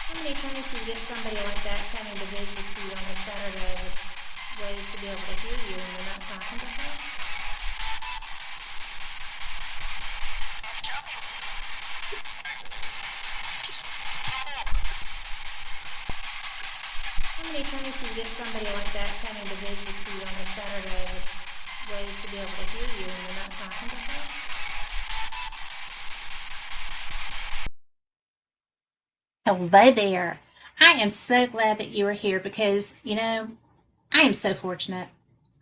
How many times do you get somebody like that coming to visit you on a Saturday with ways to be able to hear you and you're not talking to her? How many times do you get somebody like that coming to visit you on a Saturday with ways to be able to hear you and you're not talking to her? Hello there. I am so glad that you are here because, I am so fortunate.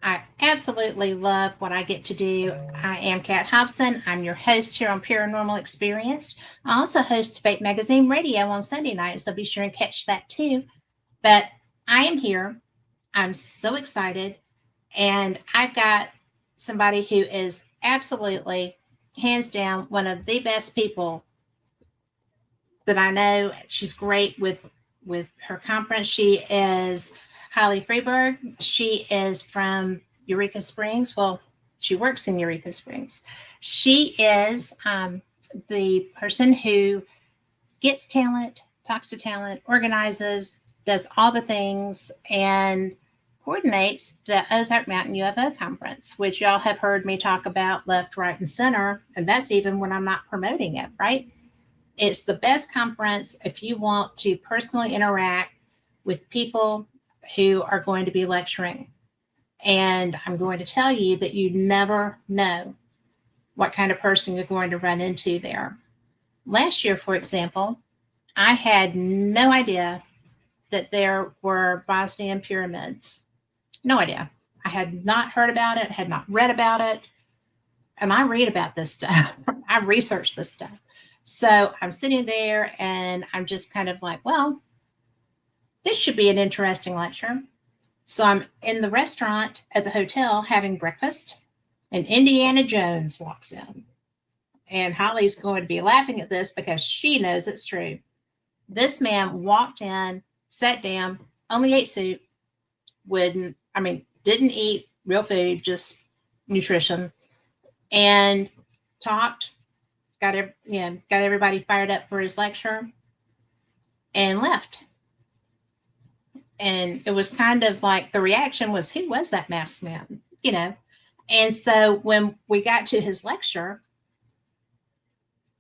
I absolutely love what I get to do. I am Kat Hobson. I'm your host here on Paranormal Experience. I also host Debate Magazine Radio on Sunday nights, so be sure and catch that too. But I am here. I'm so excited. And I've got somebody who is absolutely, hands down, one of the best people that I know. She's great with her conference. She is Holly Freeburg. She is from Eureka Springs. Well, she works in Eureka Springs. She is the person who gets talent, talks to talent, organizes, does all the things, and coordinates the Ozark Mountain UFO Conference, which y'all have heard me talk about left, right, and center. And that's even when I'm not promoting it, right? It's the best conference if you want to personally interact with people who are going to be lecturing. And I'm going to tell you that you never know what kind of person you're going to run into there. Last year, for example, I had no idea that there were Bosnian pyramids. No idea. I had not heard about it, had not read about it. And I read about this stuff. I research this stuff. So I'm sitting there and I'm just kind of like, well, this should be an interesting lecture. So I'm in the restaurant at the hotel having breakfast, and Indiana Jones walks in. And Holly's going to be laughing at this because she knows it's true. This man walked in, sat down, only ate soup, didn't eat real food, just nutrition, and talked, got everybody fired up for his lecture, and left. And it was kind of like the reaction was, who was that masked man? And so when we got to his lecture,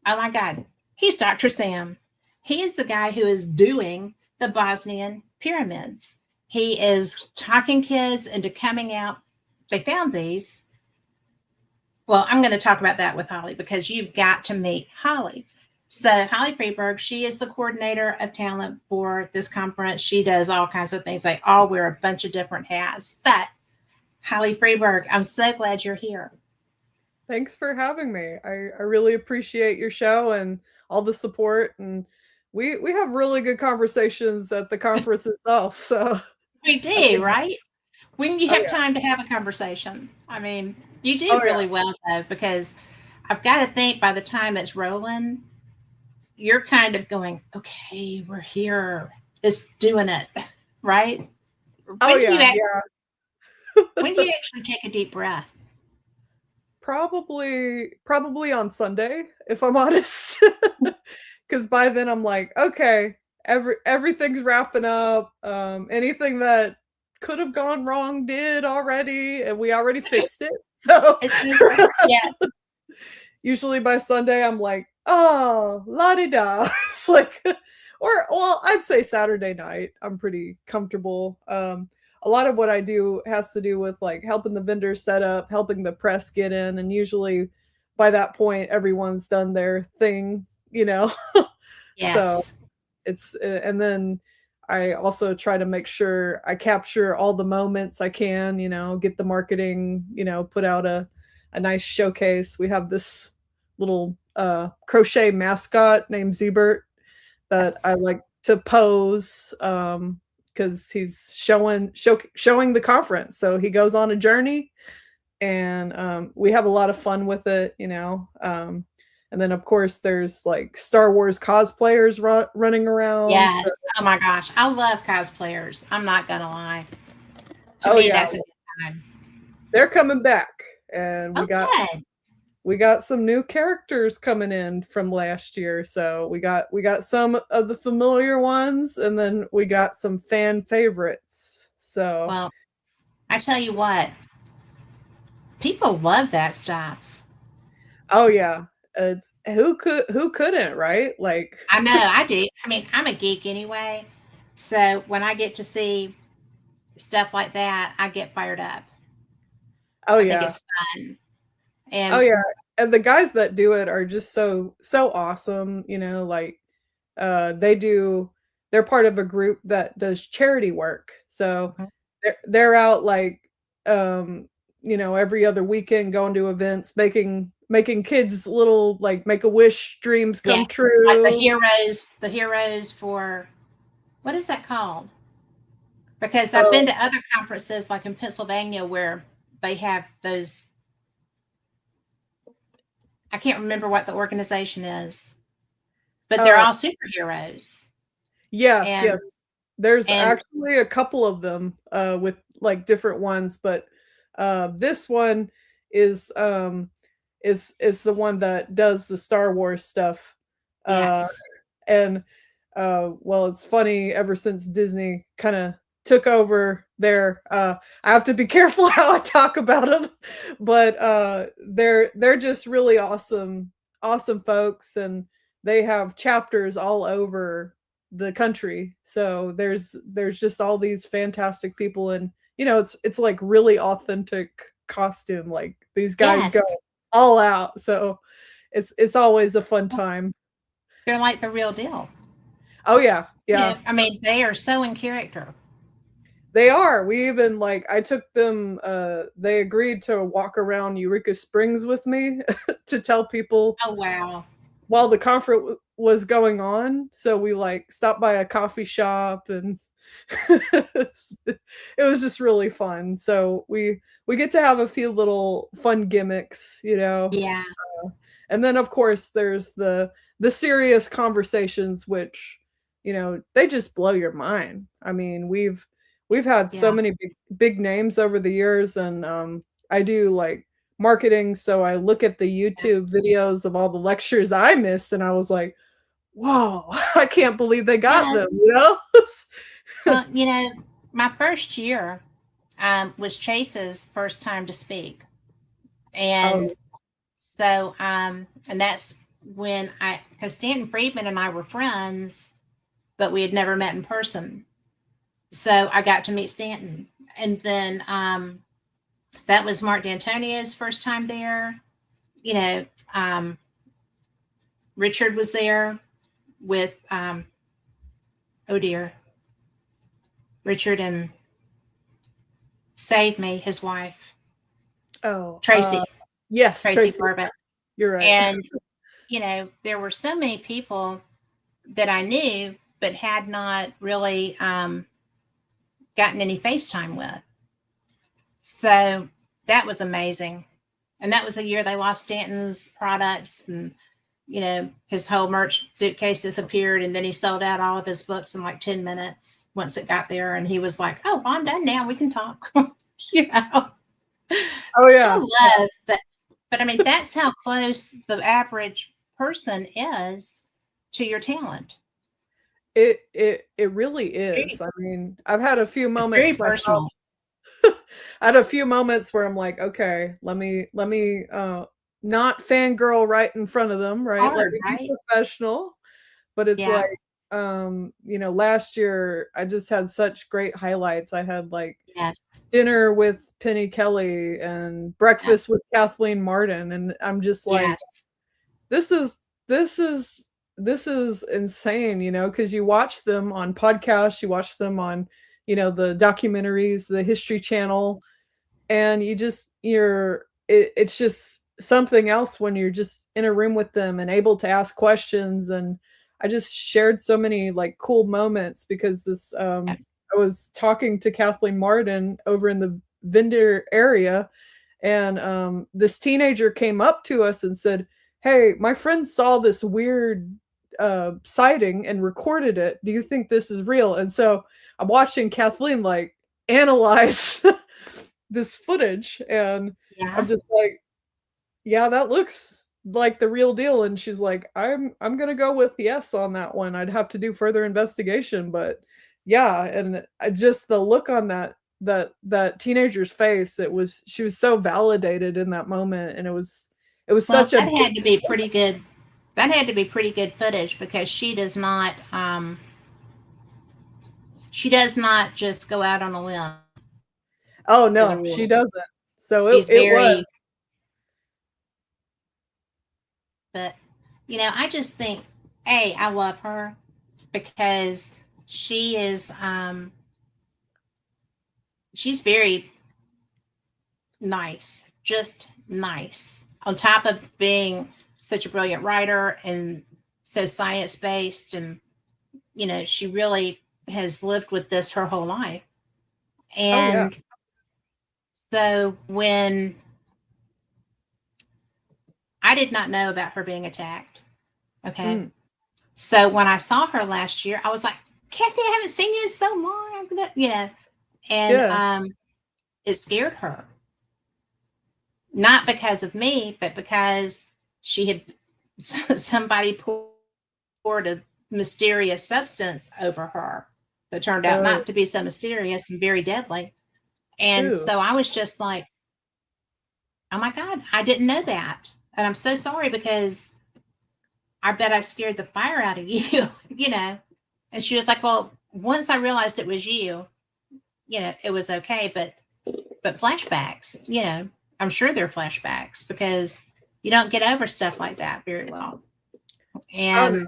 oh my God, he's Dr. Sam. He is the guy who is doing the Bosnian pyramids. He is talking kids into coming out. They found these. Well, I'm going to talk about that with Holly because you've got to meet Holly. So Holly Freeburg, she is the coordinator of talent for this conference. She does all kinds of things. They all wear a bunch of different hats. But Holly Freeburg, I'm so glad you're here. Thanks for having me. I really appreciate your show and all the support. And we have really good conversations at the conference itself. So We I do, think, right? When you oh have yeah, time to have a conversation. You do oh yeah. really well though, because I've got to think by the time it's rolling, you're kind of going, okay, we're here. It's doing it, right? Oh When do you yeah, act, yeah. when do you actually take a deep breath? Probably on Sunday, if I'm honest. Because by then I'm like, okay, everything's wrapping up. Anything that could have gone wrong did already, and we already fixed it. So It's over. Yes. usually by Sunday I'm like, oh, la di da. It's like, or well, I'd say Saturday night. I'm pretty comfortable. A lot of what I do has to do with like helping the vendors set up, helping the press get in, and usually by that point everyone's done their thing, you know. So Yes. and then I also try to make sure I capture all the moments I can, get the marketing, put out a nice showcase. We have this little crochet mascot named Zebert that Yes. I like to pose because he's showing the conference. So he goes on a journey, and we have a lot of fun with it. And then of course there's like Star Wars cosplayers running around. So Yes. Oh my gosh. I love cosplayers. I'm not gonna lie. To oh me, yeah, that's a good time. they're coming back, and we Oh, got good. we got some new characters coming in from last year. So we got some of the familiar ones, and then we got some fan favorites. So Well, I tell you what, people love that stuff. oh yeah, it's who couldn't, right? Like I know I do. I mean, I'm a geek anyway. So when I get to see stuff like that, I get fired up. oh I think yeah, it's fun. oh And yeah, and the guys that do it are just so awesome. Like they do. They're part of a group that does charity work. So Mhm. they're out like every other weekend going to events, making kids little like make a wish dreams Yeah, come like true. the heroes for what is that called? Because I've been Oh to other conferences like in Pennsylvania where they have those. I can't remember what the organization is, but they're uh all superheroes. yes, And yes. There's and actually a couple of them with like different ones, but this one is is the one that does the Star Wars stuff. Uh yes, and well, it's funny, ever since Disney kind of took over there, I have to be careful how I talk about them, but they're just really awesome folks, and they have chapters all over the country. So there's just all these fantastic people, and it's like really authentic costume. Like these guys go yes, all out. So it's always a fun time. they're like the real deal. Oh yeah, You yeah. know, I mean, they are so in character. They are. We even like I took them they agreed to walk around Eureka Springs with me to tell people Oh wow, while the conference was going on. So we like stopped by a coffee shop, and it was just really fun. So we get to have a few little fun gimmicks. yeah, And then of course there's the serious conversations, which they just blow your mind. I mean, we've had so yeah. many big names over the years, and I do like marketing, so I look at the YouTube videos of all the lectures I missed, and I was like, whoa, I can't believe they got Yes. them. Well, you know, my first year was Chase's first time to speak, and Oh so and that's when because Stanton Friedman and I were friends, but we had never met in person. So I got to meet Stanton, and then that was Mark D'Antonio's first time there. You know, Richard was there with oh dear, Richard and Save Me, his wife, oh Tracy, yes, Tracy Tracy, Barbett. you're right. And, you know, there were so many people that I knew, but had not really gotten any FaceTime with. So that was amazing. And that was the year they lost Stanton's products, and, you know, his whole merch suitcase disappeared. And then he sold out all of his books in like 10 minutes once it got there. And he was like, oh, I'm done now. We can talk. You know, Oh I yeah. love that. But I mean, that's how close the average person is to your talent. It really is. I mean, I've had a few It's very moments myself. personal. I had a few moments where I'm like, okay, let me not fangirl right in front of them, right? Let Hard, me be right? professional. But it's Yeah. like last year I just had such great highlights. I had like Yes. dinner with Penny Kelly and Yes. breakfast with Kathleen Martin, and I'm just like, Yes. this is this is this is insane, because you watch them on podcasts, you watch them on, the documentaries, the History Channel, and it's just something else when you're just in a room with them and able to ask questions. And I just shared so many like cool moments because I was talking to Kathleen Martin over in the vendor area, and this teenager came up to us and said, hey, my friend saw this weird sighting and recorded it. Do you think this is real? And so I'm watching Kathleen like analyze this footage, and I'm Yeah. just like, yeah, that looks like the real deal. And she's like, I'm gonna go with yes on that one. I'd have to do further investigation, but yeah, and just the look on that teenager's face, she was so validated in that moment, and it was Well, such a that had to be pretty good. That had to be pretty good footage because she does not just go out on a limb oh as a no, she rule. doesn't. So She's it was. very, but I just think, I love her because she is, she's very nice, just nice. On top of being such a brilliant writer and so science based, and she really has lived with this her whole life. Oh yeah. And so when I did not know about her being attacked, okay. Mm, So when I saw her last year, I was like, Kathy, I haven't seen you in so long, and yeah. it scared her. Not because of me, but because she had somebody poured a mysterious substance over her that turned out Oh, not to be so mysterious and very deadly. And ooh. so I was just like, oh my God, I didn't know that. And I'm so sorry because I bet I scared the fire out of you, And she was like, well, once I realized it was you, it was okay. But flashbacks, I'm sure they're flashbacks because you don't get over stuff like that very well. Oh no.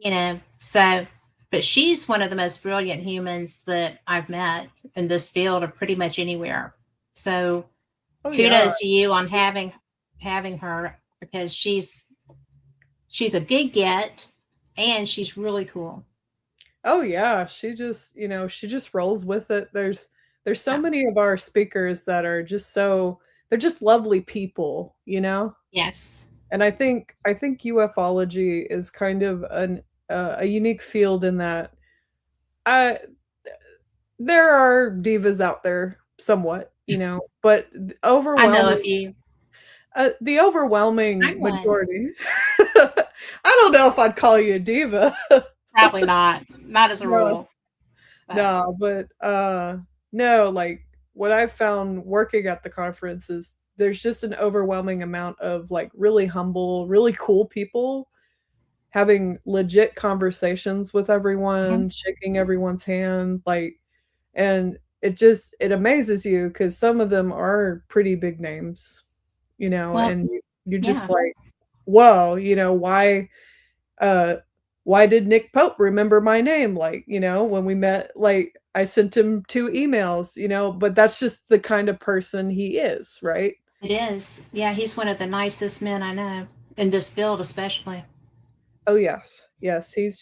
And, so, but she's one of the most brilliant humans that I've met in this field or pretty much anywhere. So Oh yeah. kudos to you on having her because she's a good get and she's really cool. Oh yeah, she just rolls with it. There's so Yeah. many of our speakers that are just they're just lovely people, you know? Yes. And I think ufology is kind of a unique field in that I there are divas out there somewhat, but I know a few. the overwhelming I'm one. majority. I don't know if I'd call you a diva. Probably not. Not as a No. rule. But No, but, no, like, what I've found working at the conference is there's just an overwhelming amount of, like, really humble, really cool people having legit conversations with mhm. everyone, shaking everyone's hand, like, and it amazes you because some of them are pretty big names, Well, and you're just yeah, like, "Whoa," uh, why did Nick Pope remember my name? Like, when we met, like, I sent him 2 emails, but that's just the kind of person he is, right? it is. Yeah, he's one of the nicest men I know in this field, especially. Oh, yes. Yes, he's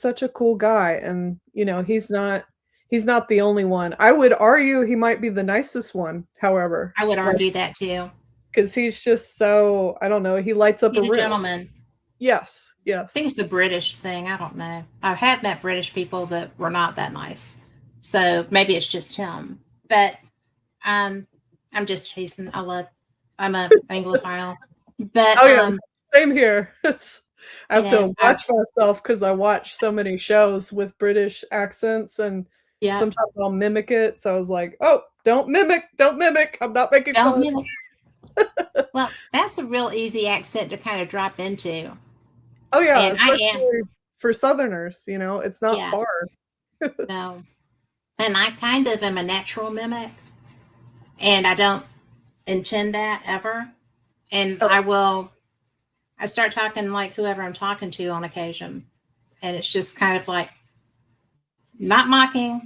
such a cool guy, and, he's not the only one. I would argue he might be the nicest one, however, I would like, argue that too. because he's just so I don't know, he lights up a He's a room. gentleman. Yes, I yes. think it's the British thing. I don't know. I have met British people that were not that nice. So maybe it's just him. But um I'm just teasing. I'm a Anglophile. But Oh, yeah, same here. I you have know, to I watch myself because I watch so many shows with British accents, and yeah, sometimes I'll mimic it, so I was like, "Oh, don't mimic, I'm not making don't fun." mimic. Well, that's a real easy accent to kind of drop into. Oh, yeah, And I am, especially for Southerners, it's not yes, far. no. And I kind of am a natural mimic, and I don't intend that ever. And Oh, I start talking like whoever I'm talking to on occasion. And it's just kind of like, not mocking,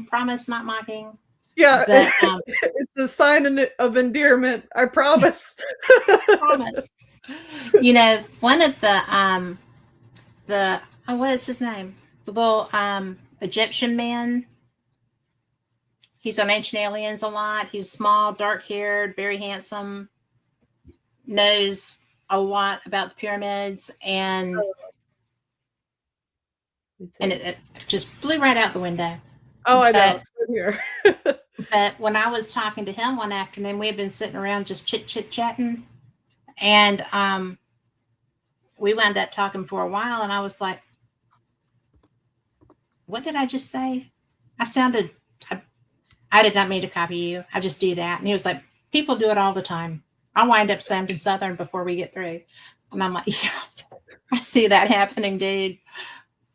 promise, not mocking. yeah, But it's a sign of endearment, I promise. promise. One of the oh, what is his name? The little Egyptian man. He's on Ancient Aliens a lot. He's small, dark haired, very handsome, knows a lot about the pyramids, and it just flew right out the window. Oh, I know, But same here. But when I was talking to him one afternoon, we had been sitting around just chit chatting, and we wound up talking for a while. And I was like, "What did I just say? I sounded. I did not mean to copy you. I just do that." And he was like, "People do it all the time. I wind up sounding Southern before we get through." And I'm like, "Yeah, I see that happening, dude."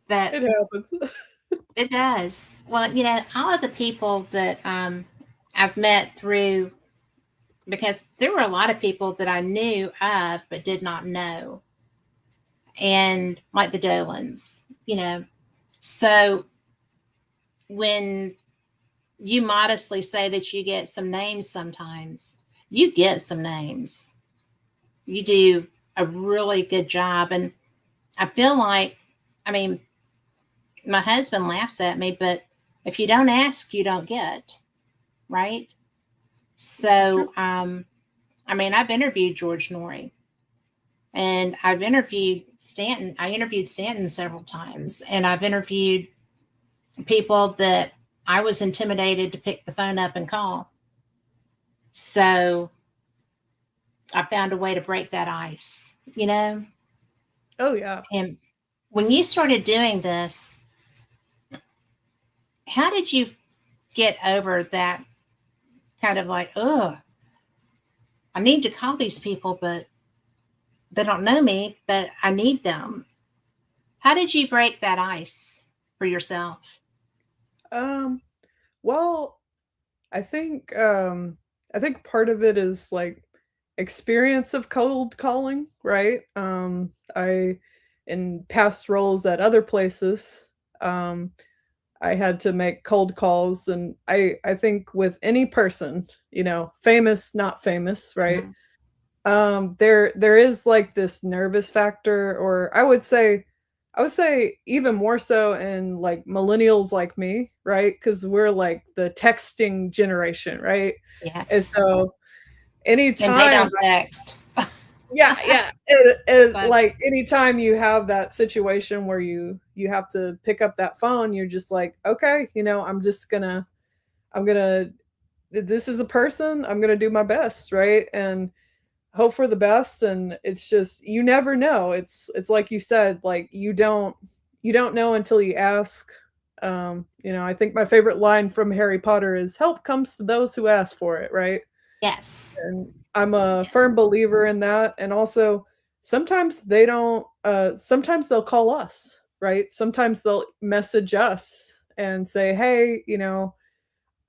But It happens. it does. Well, all of the people that I've met through, because there were a lot of people that I knew of but did not know, and like the Dolans. So when you modestly say that you get some names sometimes, you get some names. You do a really good job. And I feel like, I mean, my husband laughs at me, but if you don't ask, you don't get, right? So, I've interviewed George Norrie, and I've interviewed Stanton. I interviewed Stanton several times, and I've interviewed people that I was intimidated to pick the phone up and call. So I found a way to break that ice. Oh yeah. And when you started doing this, how did you get over that kind of like, oh, I need to call these people, but they don't know me, but I need them. How did you break that ice for yourself? Um, well, I think part of it is like experience of cold calling, right? I in past roles at other places, I had to make cold calls, and I think with any person, famous, not famous, right? Mhm. There is like this nervous factor, or I would say even more so in like millennials like me, right? Because we're like the texting generation, right? And Yes. so And they anytime don't text. yeah, yeah. And But like anytime you have that situation where you have to pick up that phone, you're just like, okay, I'm gonna this is a person, I'm gonna do my best, right? And hope for the best. And it's just, you never know. It's like you said, like you don't know until you ask. I think my favorite line from Harry Potter is help comes to those who ask for it, right? yes. And I'm a Yes. firm believer in that. And also sometimes they don't sometimes they'll call us, right? Sometimes they'll message us and say, hey,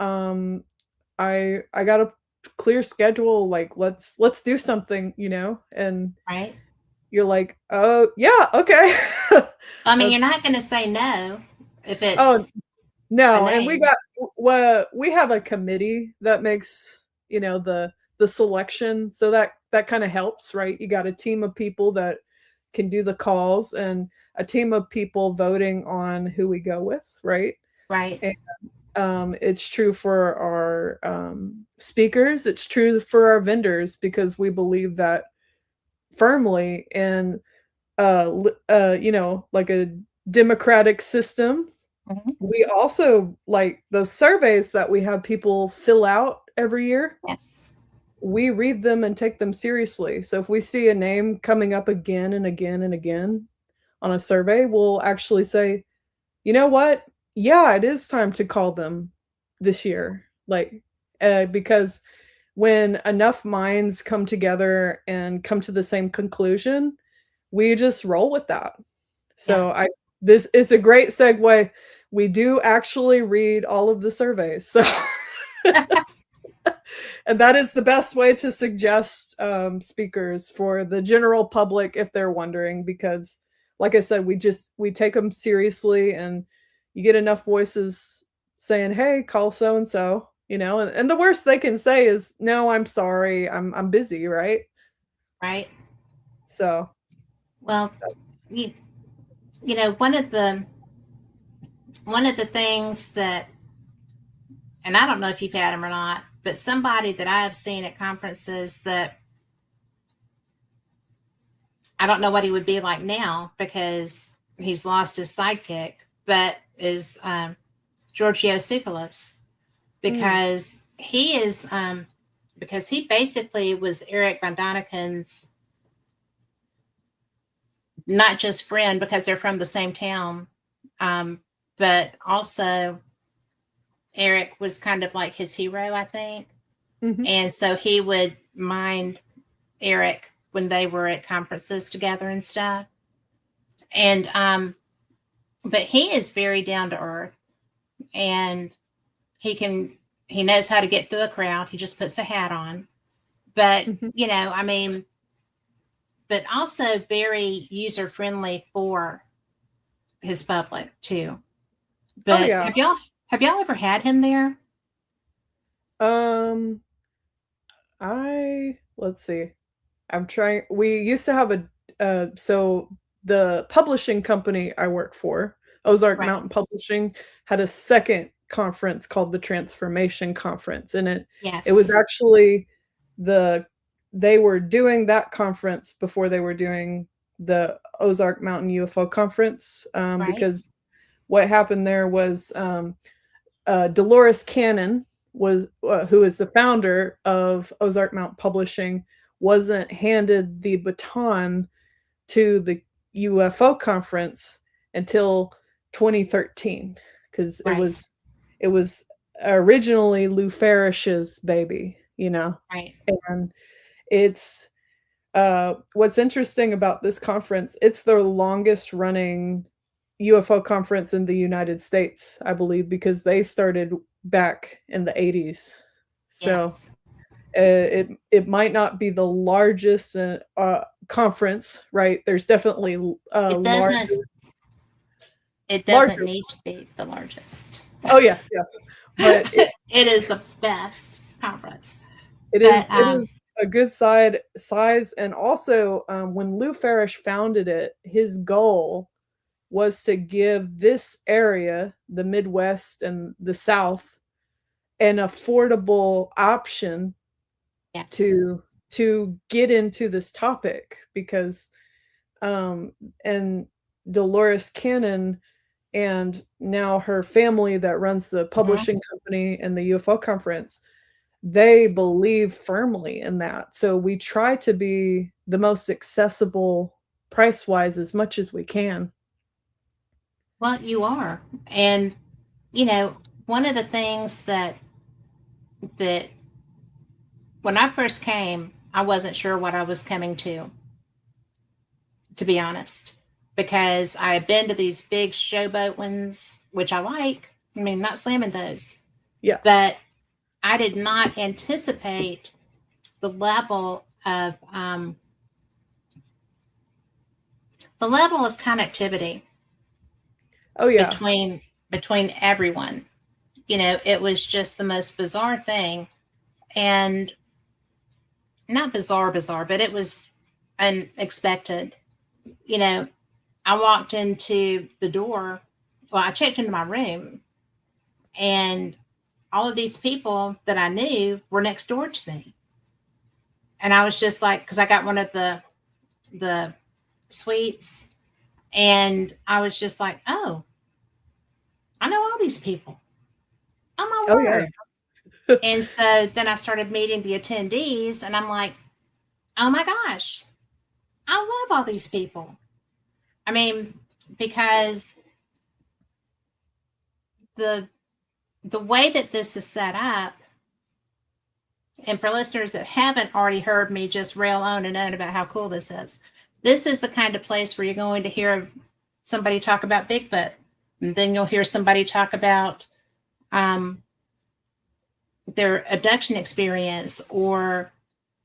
um I got a clear schedule, like let's do something, and Right. you're like, oh yeah, okay. You're That's not going to say no if oh it's a no, and we name. got we have a committee that makes, the selection, so that kind of helps, right? You got a team of people that can do the calls, and a team of people voting on who we go with, right? Right. It's true for our speakers. It's true for our vendors, because we believe that firmly in like a democratic system. Mhm. We also like those surveys that we have people fill out every year. Yes. We read them and take them seriously. So if we see a name coming up again and again and again on a survey, we'll actually say, you know what? Yeah, it is time to call them this year. Like, because when enough minds come together and come to the same conclusion, we just roll with that. Yeah. So this is a great segue. We do actually read all of the surveys. So and that is the best way to suggest speakers for the general public if they're wondering, because like I said, we take them seriously, and you get enough voices saying, hey, call so and so, and the worst they can say is, no, I'm sorry, I'm busy, right? Right. So Well, you, you know, one of the things that, and I don't know if you've had him or not, but somebody that I have seen at conferences that I don't know what he would be like now because he's lost his sidekick, but is Giorgio Tsoukalos. because he is because he basically was Eric Von Daniken's not just friend because they're from the same town, but also Eric was kind of like his hero, I think. Mm-hmm. And so he would mind Eric when they were at conferences together and stuff. And but he is very down to earth, and he knows how to get through a crowd. He just puts a hat on. But Mm-hmm. you know, I mean, but also very user friendly for his public too. Oh But yeah. have y'all ever had him there? Um, let's see. I'm trying. We used to have so the publishing company I work for, Ozark Right. Mountain Publishing, had a second conference called the Transformation Conference, and it was Yes. actually they were doing that conference before they were doing the Ozark Mountain UFO Conference, Right. because what happened there was Dolores Cannon was who is the founder of Ozark Mountain Publishing, wasn't handed the baton to the UFO conference until 2013, because Right. it was originally Lou Farish's baby, you know. Right. And it's what's interesting about this conference, it's the longest running UFO conference in the United States, I believe, because they started back in the 80s. So Yes. it might not be the largest conference, right? There's definitely It larger doesn't it doesn't larger. need to be the largest. Oh yes, yes, but It is the best conference. it But is a good size, and also when Lou Farish founded it, his goal was to give this area, the Midwest and the South, an affordable option yes. to get into this topic, because and Dolores Cannon and now her family that runs the Mhm. publishing company and the UFO conference, they believe firmly in that. So we try to be the most accessible price wise as much as we can. Well, you are. And you know, one of the things that when I first came, I wasn't sure what I was coming to be honest, because I had been to these big showboat ones, which I like. I mean, not slamming those, Yeah. but I did not anticipate the level of connectivity Oh yeah. between everyone. You know, it was just the most bizarre thing, and not bizarre, but it was unexpected. You know, I walked into the door. Well, I checked into my room, and all of these people that I knew were next door to me. And I was just like, because I got one of the suites, and I was just like, oh, I know all these people. Oh my Oh yeah. word. And so then I started meeting the attendees, and I'm like, oh my gosh, I love all these people. I mean, because the the way that this is set up, and for listeners that haven't already heard me just rail on and on about how cool this is the kind of place where you're going to hear somebody talk about Bigfoot, and then you'll hear somebody talk about um, their abduction experience, or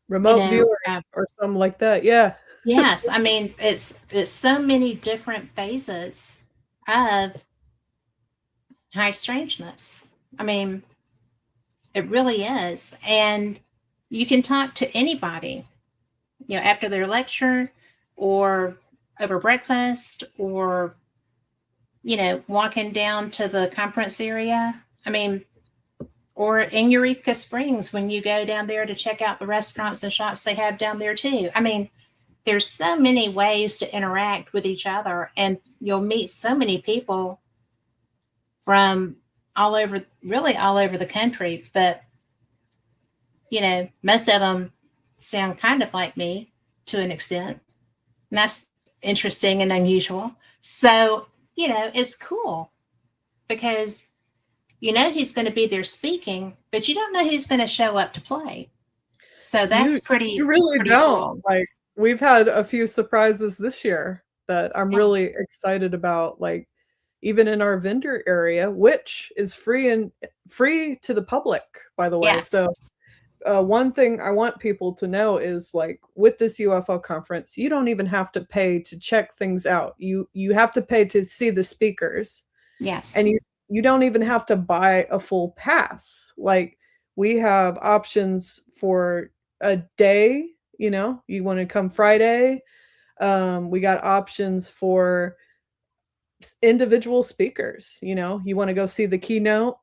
you Remote know, viewing or something like that. Yeah. yes, I mean it's so many different phases of high strangeness. I mean, it really is, and you can talk to anybody, you know, after their lecture, or over breakfast, or you know, walking down to the conference area. I mean, or in Eureka Springs when you go down there to check out the restaurants and shops they have down there too. I mean, there's so many ways to interact with each other, and you'll meet so many people from all over, really all over the country, but most of them sound kind of like me to an extent. And that's interesting and unusual. So, it's cool because you know who's going to be there speaking, but you don't know who's going to show up to play. So that's You really pretty don't. cool. Like, we've had a few surprises this year that I'm Yeah. really excited about, like, even in our vendor area, which is free to the public, by the way. Yes. So, one thing I want people to know is, like, with this UFO conference, you don't even have to pay to check things out. You have to pay to see the speakers, and Yes. you don't even have to buy a full pass. Like, we have options for a day, you want to come Friday. We got options for individual speakers, you want to go see the keynote.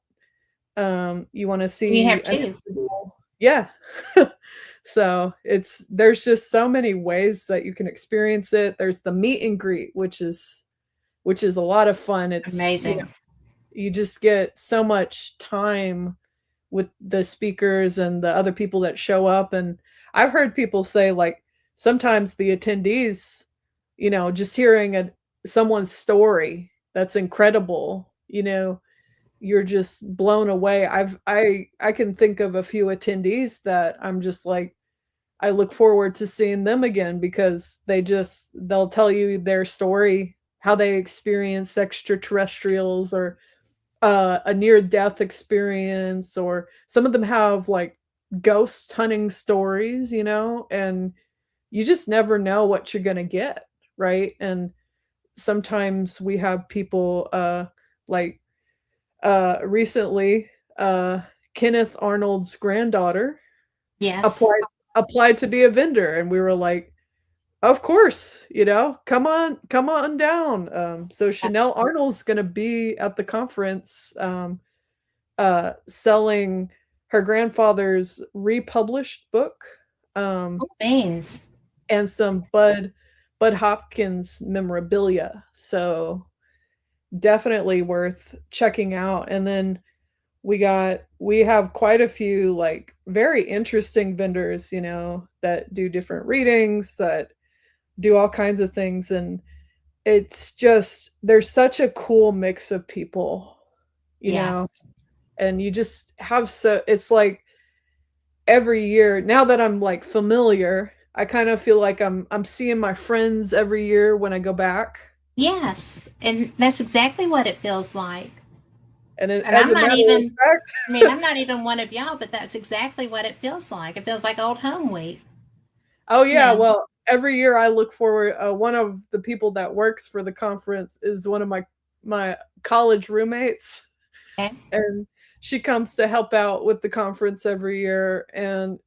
You want to You see have an two. individual, yeah. So there's just so many ways that you can experience it. There's the meet and greet, which is a lot of fun. It's, Amazing. you just get so much time with the speakers and the other people that show up. And I've heard people say, like, sometimes the attendees, just hearing someone's story that's incredible, you're just blown away. I can think of a few attendees that I'm just like, I look forward to seeing them again because they'll tell you their story, how they experienced extraterrestrials, or a near death experience, or some of them have like ghost hunting stories, and you just never know what you're going to get, right? And sometimes we have people like recently, Kenneth Arnold's granddaughter Yes. applied to be a vendor, and we were like, of course, come on down. So Chanel Arnold's going to be at the conference, selling her grandfather's republished book, Cool beans. and some Bud Hopkins memorabilia. So definitely worth checking out. And then we have quite a few, like, very interesting vendors, that do different readings, that do all kinds of things. And it's just, there's such a cool mix of people, Yes. and you just have, it's like every year now that I'm like familiar, I kind of feel like I'm seeing my friends every year when I go back. Yes. And that's exactly what it feels like. And And as a matter of fact, I'm not even one of y'all, but that's exactly what it feels like. It feels like old home week. oh You yeah, know. well, every year I look forward. One of the people that works for the conference is one of my college roommates, Okay. and she comes to help out with the conference every year. And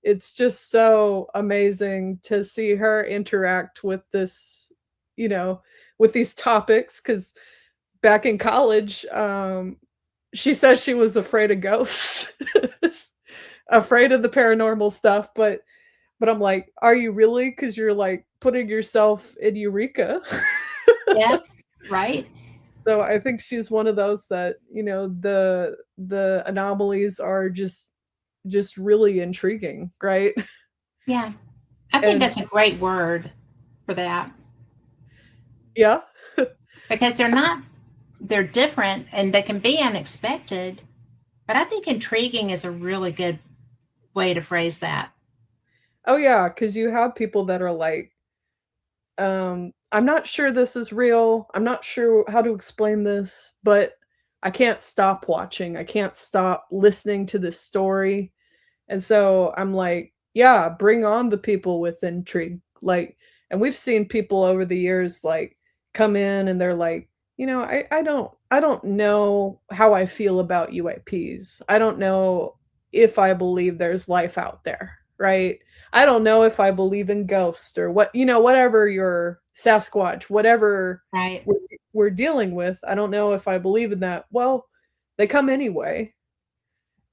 it's just so amazing to see her interact with this, with these topics. Because back in college, she says she was afraid of ghosts, afraid of the paranormal stuff, but I'm like, are you really? Because you're like putting yourself in Eureka. Yeah. Right. So I think she's one of those that, the anomalies are just really intriguing, right? Yeah. I think And that's a great word for that yeah, because they're different and they can be unexpected, but I think intriguing is a really good way to phrase that. oh yeah, because you have people that are like, I'm not sure this is real. I'm not sure how to explain this, but I can't stop watching. I can't stop listening to this story. And so I'm like, yeah, bring on the people with intrigue. Like, and we've seen people over the years like come in and they're like, I don't know how I feel about UAPs. I don't know if I believe there's life out there, right? I don't know if I believe in ghosts or whatever your Sasquatch, whatever Right. we're dealing with. I don't know if I believe in that. Well, they come anyway,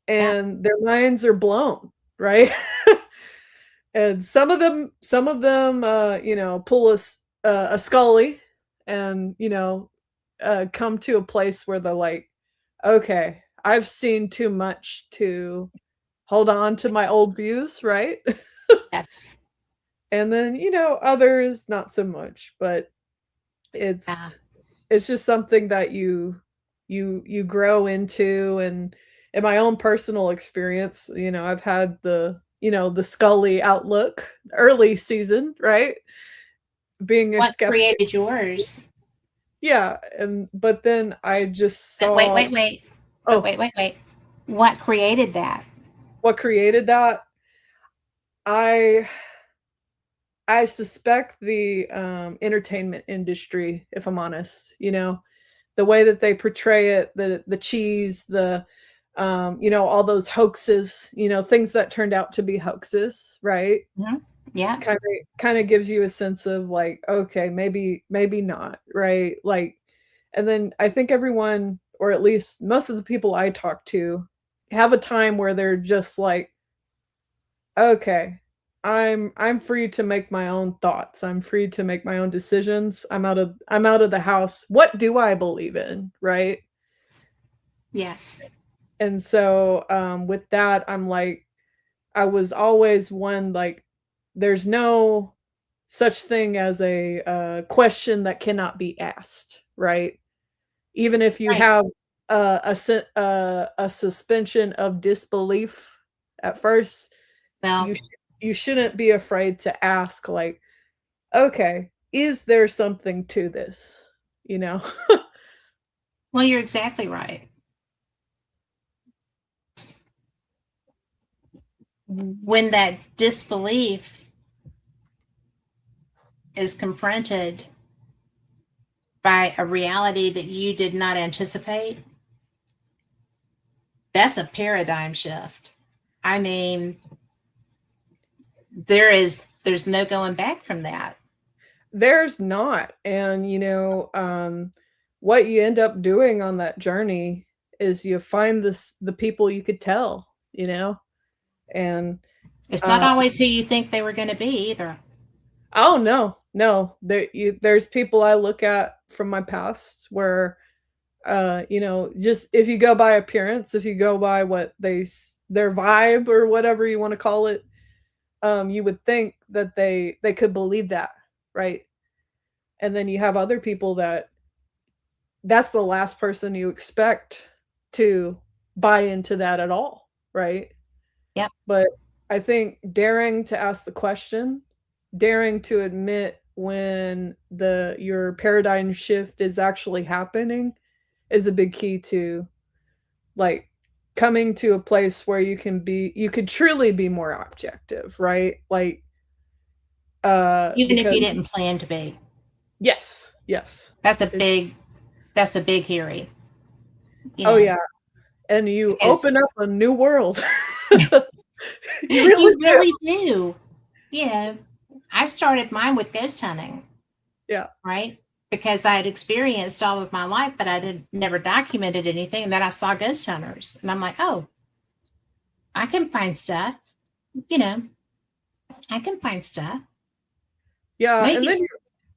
Yeah. and their minds are blown, right? And some of them pull a Scully, and come to a place where they're like, okay, I've seen too much to hold on to my old views, right? Yes. And then, others not so much, but Yeah. it's just something that you grow into. And in my own personal experience, I've had the Scully outlook early season, right? Being a What skeptic. created yours? Yeah, but then I just Wait, saw. wait, wait. But Oh, wait. What created that? what created that? I I suspect the entertainment industry, if I'm honest, the way that they portray it, the cheese, all those hoaxes, things that turned out to be hoaxes, right? Mhm. Yeah. Kind of gives you a sense of like, okay, maybe not, right? Like, and then I think everyone, or at least most of the people I talk to, have a time where they're just like, okay, I'm free to make my own thoughts. I'm free to make my own decisions. I'm out of the house. What do I believe in, right? Yes. And so with that, I'm like, I was always one like, there's no such thing as a question that cannot be asked, right? Even if you Right. have a suspension of disbelief at first, Well, you sh- you shouldn't be afraid to ask, like, okay, is there something to this? You know? well, you're exactly right. When that disbelief is confronted by a reality that you did not anticipate, that's a paradigm shift. I mean, there's no going back from that. There's not. And what you end up doing on that journey is you find the people you could tell, and It's not uh always who you think they were going to be either. oh, no, there's people I look at from my past where just if you go by appearance, if you go by what their vibe or whatever you want to call it, you would think that they could believe that, right? And then you have other people that's the last person you expect to buy into that at all, right? Yep. But I think daring to ask the question, daring to admit when your paradigm shift is actually happening is a big key to, like, coming to a place where you could truly be more objective, right? Like, Even if you because didn't plan to be. yes. That's a It- big that's a big theory, oh yeah, and you because open up a new world. You really you do. really do. You know, I started mine with ghost hunting, Yeah. right? Because I had experienced all of my life, but I did never documented anything. And then I saw ghost hunters, and I'm like, oh, I can find stuff. You know, I can find stuff. Yeah, and Maybe, then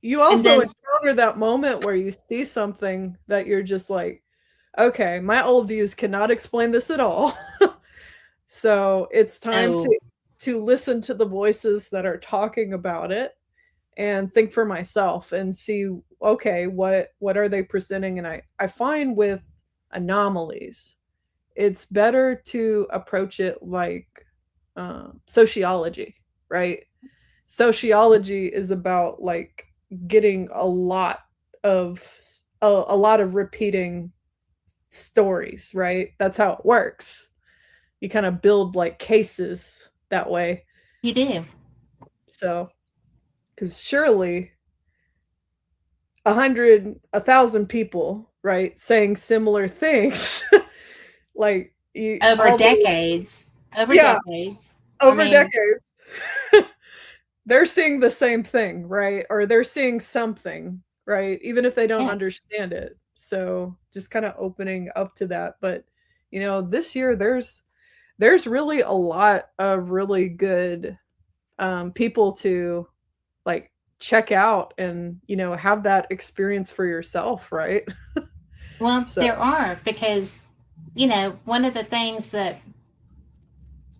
you and also then encounter that moment where you see something that you're just like, "Okay, my old views cannot explain this at all." So, it's time oh, to listen to the voices that are talking about it and think for myself and see, okay, what are they presenting? And I find with anomalies, it's better to approach it like sociology, right? Sociology is about like getting a lot of repeating stories, right? That's how it works. You kind of build like cases that way. you do. So, because surely 1,000 people, right, saying similar things, like Over all the decades, over yeah, decades. I over mean, decades, they're seeing the same thing, right? Or they're seeing something, right? Even if they don't yes. understand it. So just kind of opening up to that. But this year there's really a lot of really good people to like check out and have that experience for yourself, right? Well, So there are because one of the things that,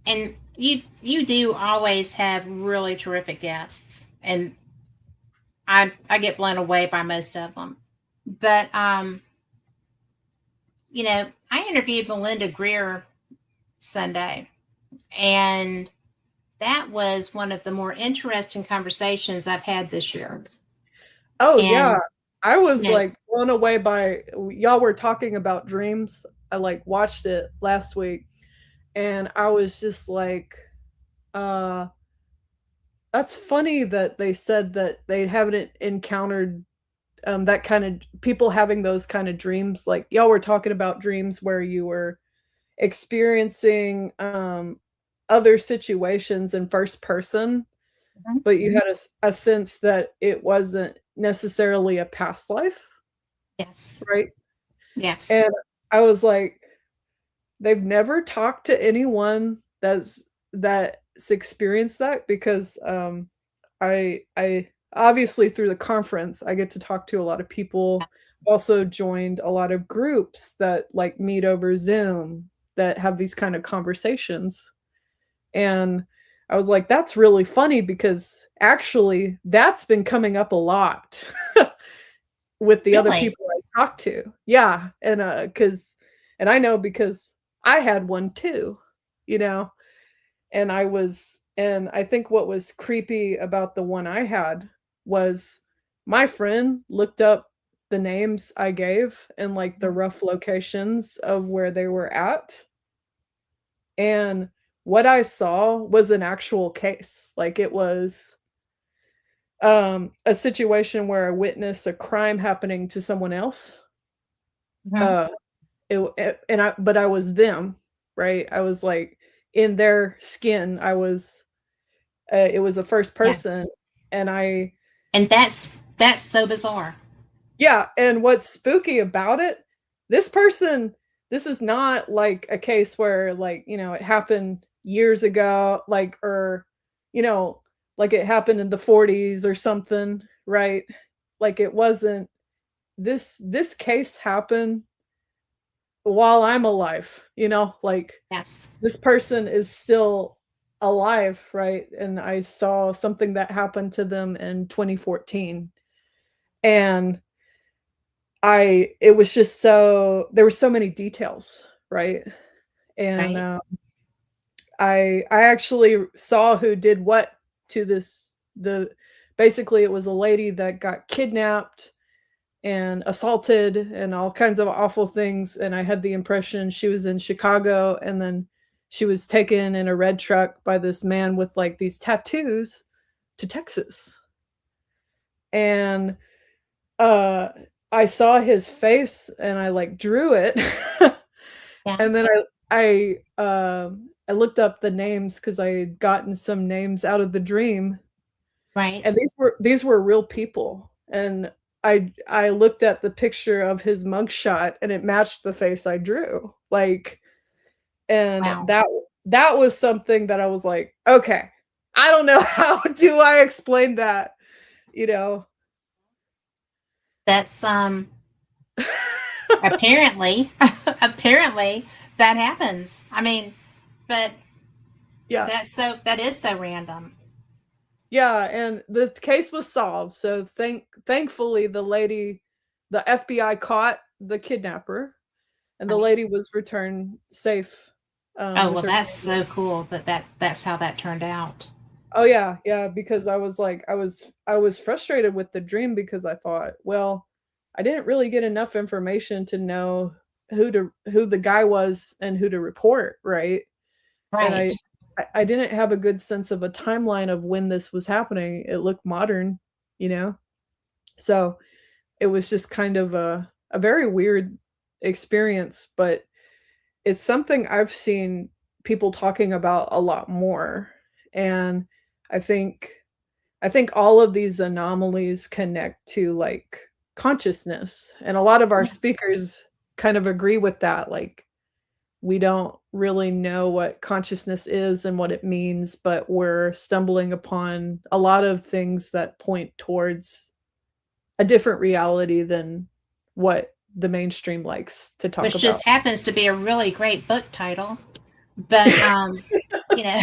and you do always have really terrific guests, and I get blown away by most of them. But I interviewed Melinda Greer Sunday, and that was one of the more interesting conversations I've had this year. Oh yeah. And I was you know, like blown away by y'all were talking about dreams. I like watched it last week and I was just like, uh that's funny that they said that they haven't encountered that kind of people having those kind of dreams. Like y'all were talking about dreams where you were experiencing other situations in first person, Mhm. but you had a sense that it wasn't necessarily a past life, Yes, right? yes, And I was like, they've never talked to anyone that's experienced that because I obviously through the conference I get to talk to a lot of people. Also joined a lot of groups that like meet over Zoom that have these kind of conversations. And I was like, that's really funny because actually that's been coming up a lot with the other really, people I talk to. Yeah. And and I know because I had one too, you know, and I think what was creepy about the one I had was my friend looked up the names I gave and like the rough locations of where they were at. And what I saw was an actual case. Like it was a situation where I witnessed a crime happening to someone else. Mhm. Uh and I was them, right? I was like in their skin. I was it was a first Yes, person and I and that's so bizarre. yeah, and what's spooky about it, this person this is not like a case where like, it happened years ago, like or you know, like it happened in the 40s or something, right? Like it wasn't this case happened while I'm alive, like Yes, this person is still alive, right? And I saw something that happened to them in 2014. And it was just so there were so many details, right? And right, I actually saw who did what to this the basically it was a lady that got kidnapped and assaulted and all kinds of awful things, and I had the impression she was in Chicago, and then she was taken in a red truck by this man with, like, these tattoos to Texas. And, uh, I saw his face and I, like, drew it. yeah, And then I looked up the names because I had gotten some names out of the dream, right, and these were real people, and I looked at the picture of his mugshot, and it matched the face I drew, like, and wow, that was something that I was like, "Okay, I don't know how do I explain that?" You know? that's apparently apparently that happens. I mean, but Yeah. that is so random. Yeah, and the case was solved, so thankfully, the FBI caught the kidnapper, and the Right. lady was returned safe, Oh with well, her that's family. so cool that's how that turned out. Oh yeah, yeah, because I was like I was frustrated with the dream because I thought, well, I didn't really get enough information to know who the guy was and who to report, right? And Right. I didn't have a good sense of a timeline of when this was happening. It looked modern, you know? So, it was just kind of a very weird experience, but it's something I've seen people talking about a lot more, and I think I think all of these anomalies connect to, like, consciousness, and a lot of our Yes. speakers kind of agree with that, like, we don't really know what consciousness is and what it means, but we're stumbling upon a lot of things that point towards a different reality than what the mainstream likes to talk Which about. just happens to be a really great book title. But you know.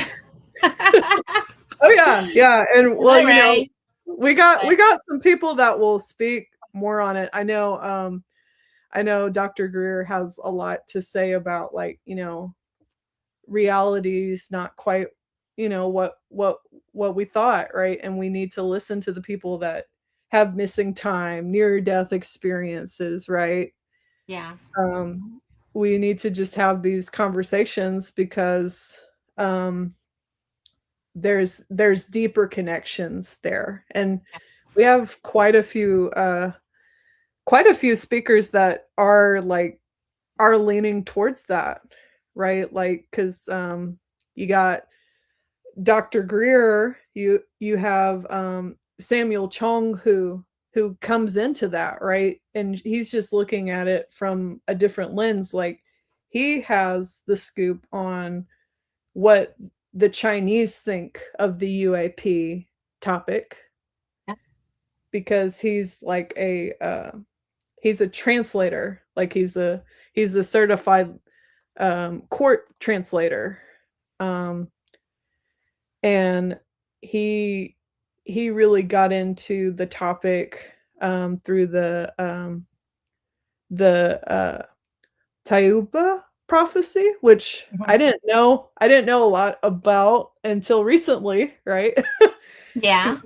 Oh yeah, yeah. And well, you know, Right. we got some people that will speak more on it. I know Dr. Greer has a lot to say about, like, you know, reality is not quite, you know, what we thought, right? And we need to listen to the people that have missing time, near death experiences, right? Yeah. We need to just have these conversations because there's deeper connections there, and Yes. we have quite a few speakers that are leaning towards that, right? Like, because you got Dr. Greer, you have Samuel Chong, who comes into that, right? And he's just looking at it from a different lens. Like, he has the scoop on what the Chinese think of the UAP topic, Yeah. because he's a translator, like he's a certified court translator, um, and he really got into the topic through the Tayuba prophecy, which Mhm. I didn't know a lot about until recently, right? Yeah.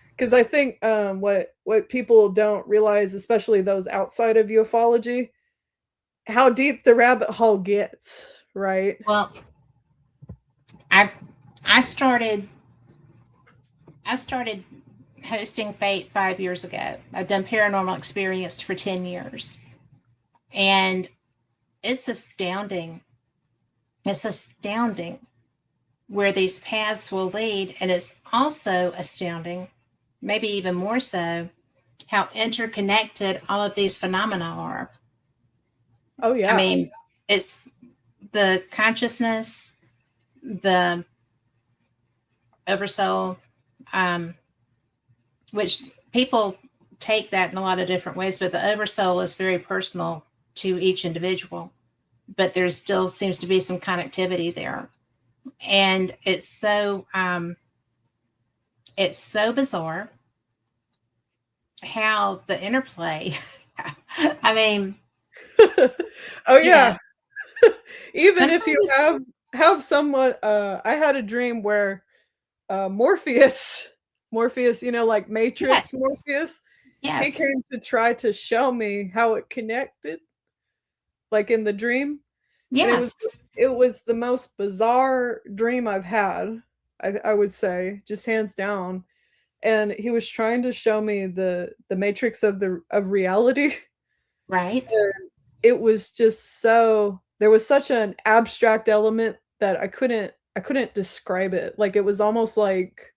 Because I think what people don't realize, especially those outside of ufology, how deep the rabbit hole gets, right? Well, I I started I started hosting Fate 5 years ago. I've done paranormal experience for 10 years. And it's astounding. It's astounding where these paths will lead. And it's also astounding, maybe even more so, how interconnected all of these phenomena are. Oh I yeah. mean, it's the consciousness, the oversoul, um, which people take that in a lot of different ways, but the oversoul is very personal to each individual. But there still seems to be some connectivity there. And it's so bizarre how the interplay. I mean, Oh you know, yeah. Even if you sometimes, have someone, I had a dream where Morpheus, you know, like Matrix yes, Morpheus, he yes, came to try to show me how it connected, like in the dream. And yes, it was the most bizarre dream I've had, I would say, just hands down. And he was trying to show me the matrix of reality. right, And it was just so, there was such an abstract element that I couldn't describe it. Like, it was almost like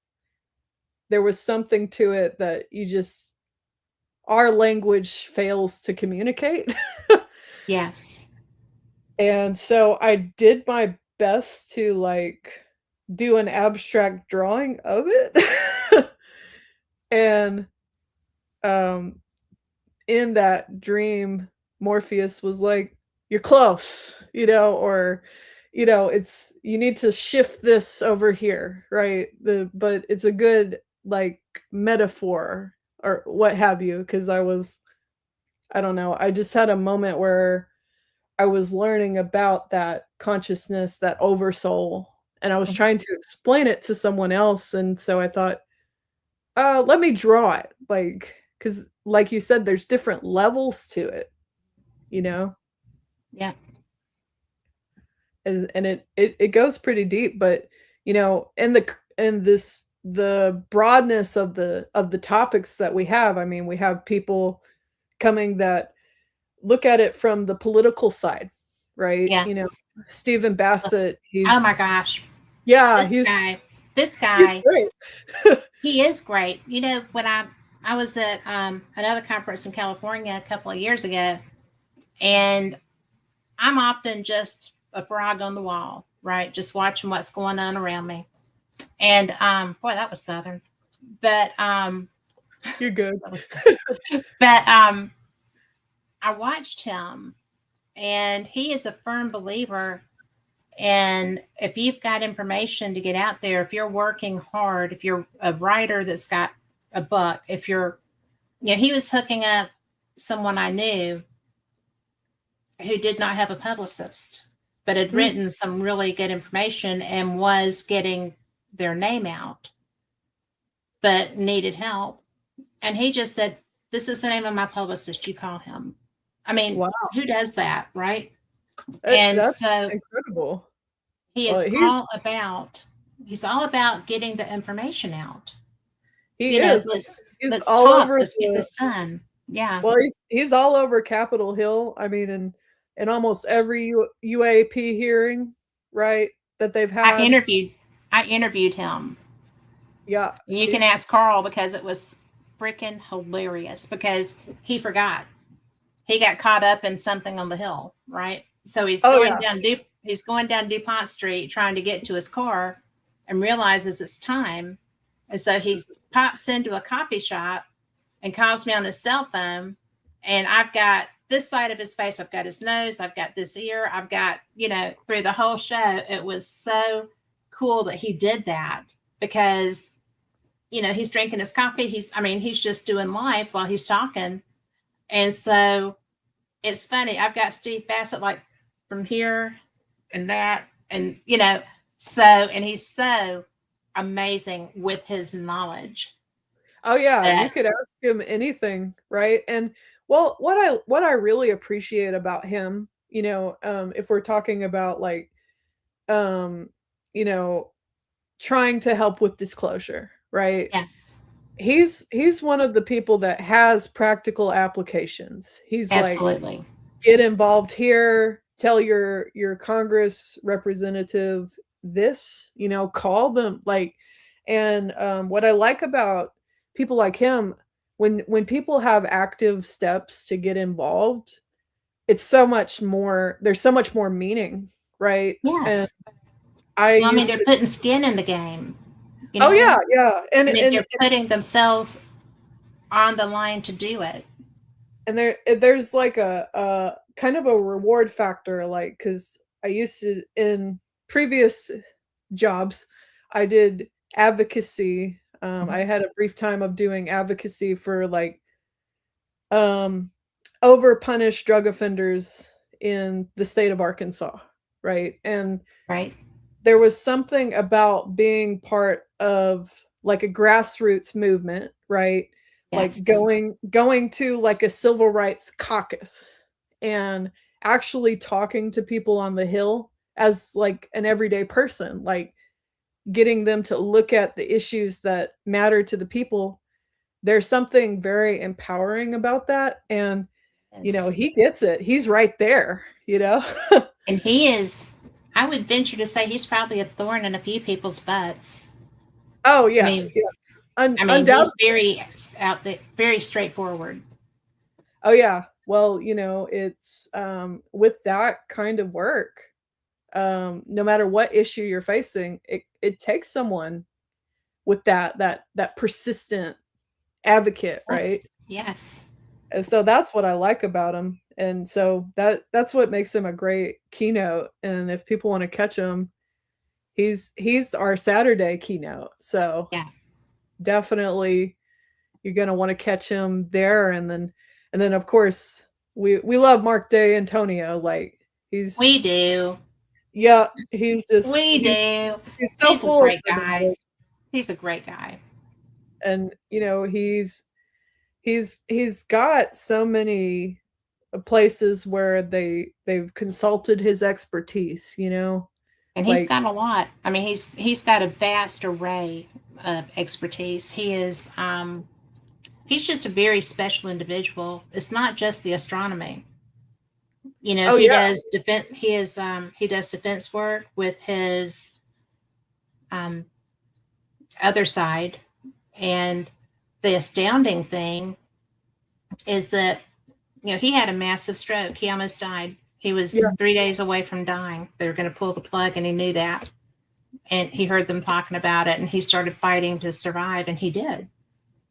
there was something to it that you just, our language fails to communicate. yes, And so I did my best to, like, do an abstract drawing of it. And um in that dream, Morpheus was like, "You're close," you know, or, you know, it's, you need to shift this over here, right? But it's a good, like, metaphor or what have you, because I don't know, I just had a moment where I was learning about that consciousness, that oversoul, and I was trying to explain it to someone else, and so I thought, let me draw it, like, because like you said, there's different levels to it, you know? yeah, And it goes pretty deep, but, you know, in the broadness of the topics that we have, I mean, we have people coming that look at it from the political side, right? You know, yes. Stephen Bassett, Oh my gosh, yeah, this guy, this he's guy, great. he is great. You know, when I was at another conference in California a couple of years ago, and I'm often just a frog on the wall, right? Just watching what's going on around me. And boy, that was southern. But You're good. that was, but I watched him, and he is a firm believer. And if you've got information to get out there, if you're working hard, if you're a writer that's got a book, if you're, he was hooking up someone I knew who did not have a publicist, but had written some really good information and was getting their name out, but needed help. And he just said, "This is the name of my publicist. You call him." I mean, Wow. who does that, right? And that's so incredible. he is he's all about getting the information out. He is. Let's talk. Let's get this done. Yeah. Well, he's all over Capitol Hill. I mean, in almost every UAP hearing, right, that they've had. I interviewed him. Yeah. You can ask Carl, because it was freaking hilarious, because he forgot. He got caught up in something on the Hill, right? So he's going down DuPont Street trying to get to his car and realizes it's time. And so he pops into a coffee shop and calls me on his cell phone. And I've got this side of his face, I've got his nose, I've got this ear, I've got, through the whole show. It was so cool that he did that, because, he's drinking his coffee. He's just doing life while he's talking. And so it's funny. I've got Steve Bassett like from here and that, and, and he's so amazing with his knowledge. Oh yeah, you could ask him anything, right? And well, what I really appreciate about him, if we're talking about like, trying to help with disclosure, right? Yes. He's one of the people that has practical applications. He's absolutely like, get involved here, tell your Congress representative this, call them, like, and what I like about people like him, when people have active steps to get involved, it's so much more, there's so much more meaning, right? Yes. And they're putting skin in the game. Oh yeah. And they're putting themselves on the line to do it. And there's like a kind of a reward factor, like, because I used to, in previous jobs, I did advocacy. I had a brief time of doing advocacy for like over punished drug offenders in the state of Arkansas, right? And there was something about being part of like a grassroots movement, right? Yes. Like going to like a civil rights caucus and actually talking to people on the Hill as like an everyday person, like getting them to look at the issues that matter to the people. There's something very empowering about that. And, he gets it. He's right there, And he is, I would venture to say, he's probably a thorn in a few people's butts. Oh, yes. Yes. He's very out there, very straightforward. Oh, yeah. Well, it's with that kind of work, no matter what issue you're facing, it takes someone with that persistent advocate, right? Yes. And so that's what I like about him. And so that's what makes him a great keynote. And if people want to catch him, he's our Saturday keynote. So yeah, definitely you're going to want to catch him there. And then of course we love Mark D'Antonio. Like we do. Yeah. He's just, he's so cool. He's a great guy. He's a great guy. And he's got so many places where they've consulted his expertise, and he's got a lot. He's got a vast array of expertise. He is he's just a very special individual. It's not just the astronomy. He does defense. He does defense work with his other side. And the astounding thing is that, he had a massive stroke. He almost died. He was 3 days away from dying. They were going to pull the plug, and he knew that. And he heard them talking about it, and he started fighting to survive, and he did.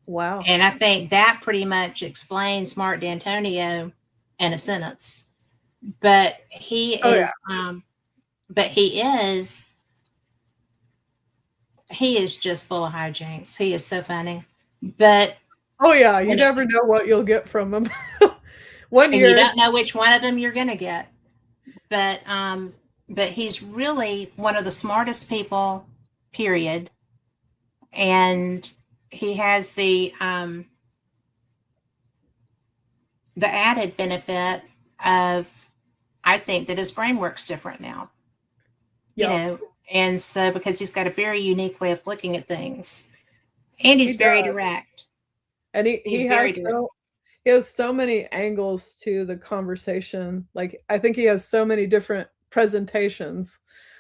Wow. And I think that pretty much explains Mark D'Antonio in a sentence. But Oh yeah. but he is just full of hijinks. He is so funny. But Oh yeah. You when it, never know what you'll get from him. One and you year. don't know which one of them you're going to get. But he's really one of the smartest people, period. And he has the added benefit of, I think, that his brain works different now, you Yep. know, and so because he's got a very unique way of looking at things, and He he's very does. direct. And He's very direct. he has so many angles to the conversation. Like I think he has so many different presentations.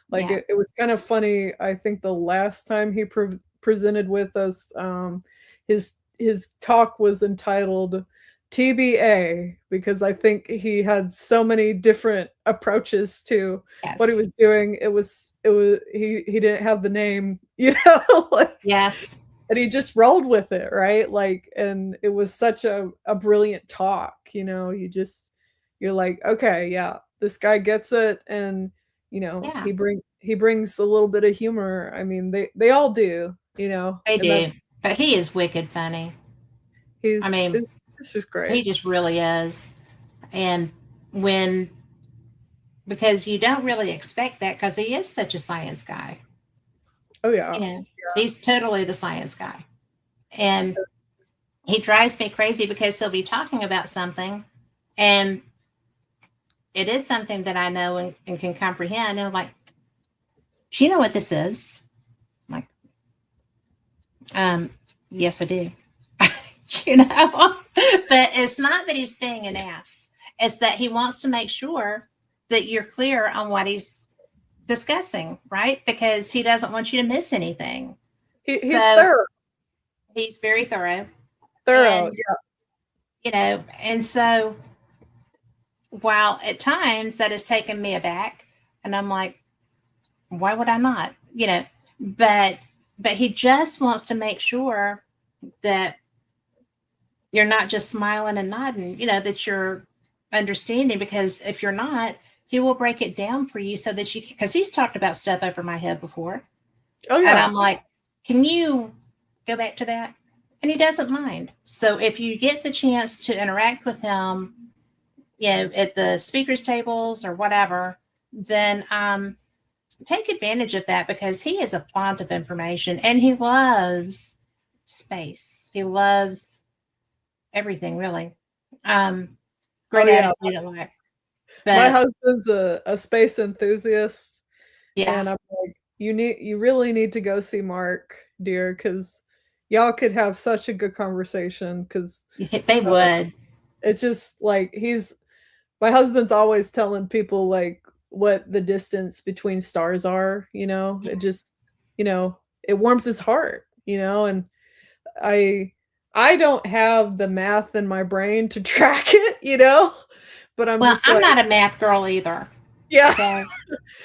Like Yeah. it was kind of funny. I think the last time he presented with us, his talk was entitled TBA because I think he had so many different approaches to what he Yes. was doing. It was he didn't have the name, like, Yes. and he just rolled with it, right? Like, and it was such a brilliant talk, you're like, okay, yeah, this guy gets it, and Yeah. he brings a little bit of humor. I mean, they all do, They and do. that's But he is wicked funny. I he's mean, it's just great. he just really is. And when because you don't really expect that because he is such a science guy. Oh yeah. He's totally the science guy. And he drives me crazy because he'll be talking about something and it is something that I know and can comprehend. And I'm like, do you know what this is? I'm like, yes, I do. But it's not that he's being an ass. It's that he wants to make sure that you're clear on what he's discussing, right? Because he doesn't want you to miss anything. He's So thorough. he's very thorough. Thorough. And, and so while at times that has taken me aback, and I'm like, why would I not? But he just wants to make sure that you're not just smiling and nodding, that you're understanding, because if you're not, he will break it down for you so that you because he's talked about stuff over my head before. Oh And yeah. I'm like, can you go back to that? And he doesn't mind. So if you get the chance to interact with him, at the speakers tables or whatever, then take advantage of that because he is a font of information and he loves space. He loves everything, really. Oh Great yeah. attitude in life. My But husband's a space enthusiast, yeah, and I'm like, you really need to go see Mark, dear, because y'all could have such a good conversation. Because they would. it's just like my husband's always telling people like what the distance between stars are. It just it warms his heart. And I I don't have the math in my brain to track it. But I'm Well, just I'm like, not a math girl either. yeah. Okay.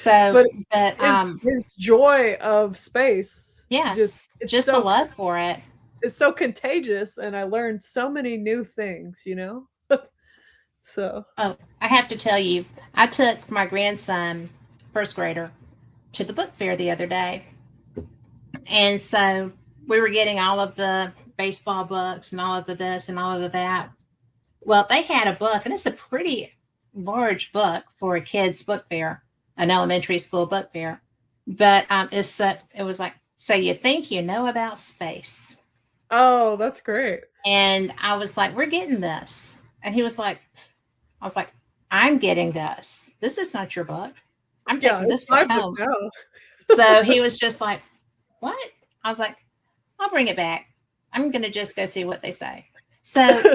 So, But but his joy of space, just yes, it's just a so love for it. it's so contagious, and I learned so many new things. So Oh, I have to tell you, I took my grandson, first grader, to the book fair the other day. And so we were getting all of the baseball books and all of the this and all of the that. Well, they had a book, and it's a pretty large book for a kid's book fair, an elementary school book fair. But it was like, so you think you know about space? oh, that's great. And I was like, we're getting this. And he was like, I was like, I'm getting this. This is not your book. I'm Yeah, taking it's this my book book home. now. So he was just like, what? I was like, I'll bring it back. I'm going to just go see what they say. So,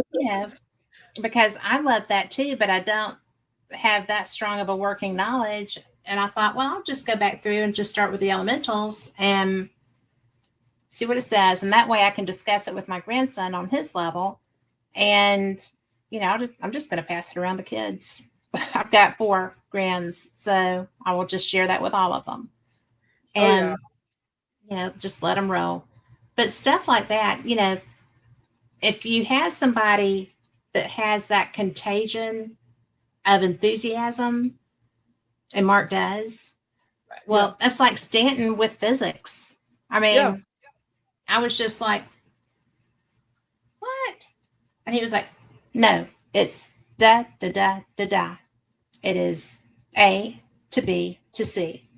because I love that too, but I don't have that strong of a working knowledge. And I thought, well, I'll just go back through and just start with the elementals and see what it says. And that way I can discuss it with my grandson on his level. And, I'm just going to pass it around the kids. I've got 4 grands, so I will just share that with all of them. Oh yeah. And, just let them roll. But stuff like that, if you have somebody that has that contagion of enthusiasm, and Mark does. Yeah. Well, that's like Stanton with physics. I Yeah. mean, I was just like, what? And he was like, no, it's da, da, da, da, da. It is A to B to C.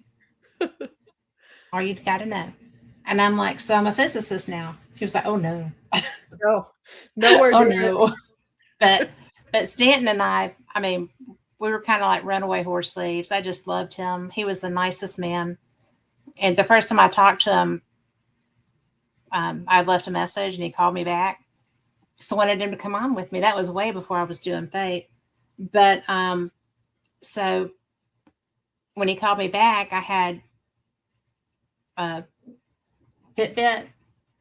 All you've got to know. And I'm like, so I'm a physicist now. He was like, oh no. No, nowhere Oh near it. no. But Stanton and I mean, we were kind of like runaway horse thieves. I just loved him. He was the nicest man. And the first time I talked to him, I left a message and he called me back. So I wanted him to come on with me. That was way before I was doing Fate. But so when he called me back, I had a Fitbit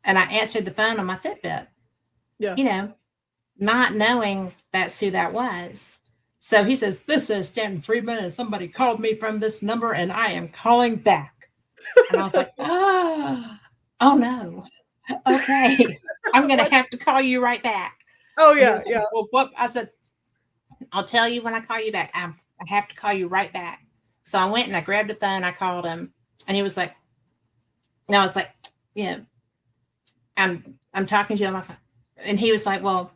and I answered the phone on my Fitbit. Yeah. You know, not knowing that's who that was. So he says, this is Stanton Friedman, and somebody called me from this number, and I am calling back. And I was like, oh no. Okay. I'm going to have to call you right back. Oh And he yeah, was like, yeah. well, what? I said, I'll tell you when I call you back. I have to call you right back. So I went and I grabbed the phone. I called him, and he was like, no, I was like, yeah, I'm talking to you on my phone. And he was like, well,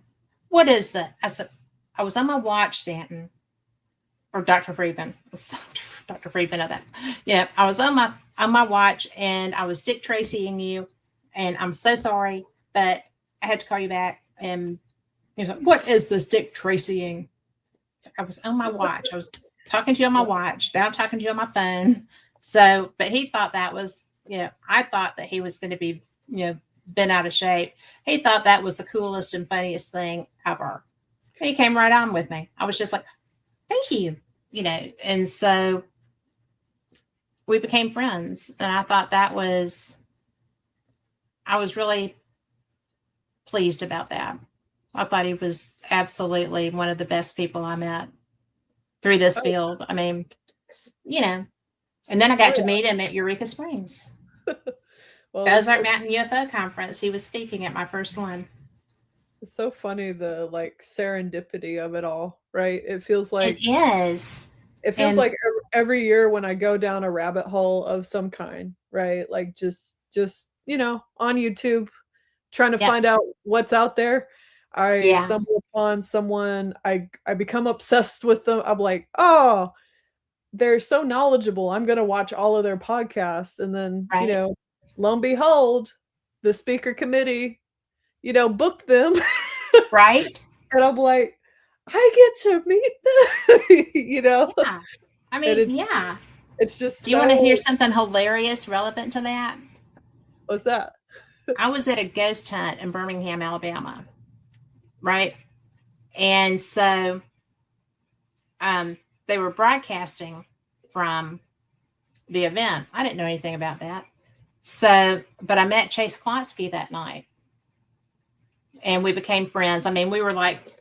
what is that? I said, I was on my watch, Stanton, or Dr. Friedman. Dr. Friedman of that. Yeah, I was on my watch, and I was Dick Tracying you, and I'm so sorry, but I had to call you back. And he was like, what is this Dick Tracying? I was on my watch. I was talking to you on my watch. Now I'm talking to you on my phone. So, but he thought that was, I thought that he was going to be, bent out of shape. He thought that was the coolest and funniest thing ever. And he came right on with me. I was just like, thank you, and so we became friends. And I thought I was really pleased about that. I thought he was absolutely one of the best people I met through this field. I mean, and then I got to meet him at Eureka Springs. Well, The Ozark Mountain UFO Conference. He was speaking at my first one. it's so funny, the like serendipity of it all, right? It feels like It is. like every year when I go down a rabbit hole of some kind, right? Like just on YouTube, trying to find out what's out there. I stumble upon someone, I become obsessed with them. I'm like, oh, they're so knowledgeable. I'm gonna watch all of their podcasts. And then, lo and behold, the speaker committee, booked them. Right. And I'm like, I get to meet them, Yeah. I mean, It's just Do you want to hear something hilarious relevant to that? What's that? I was at a ghost hunt in Birmingham, Alabama. Right. And so they were broadcasting from the event. I didn't know anything about that. So, but I met Chase Klotsky that night. And we became friends. I mean, we were like,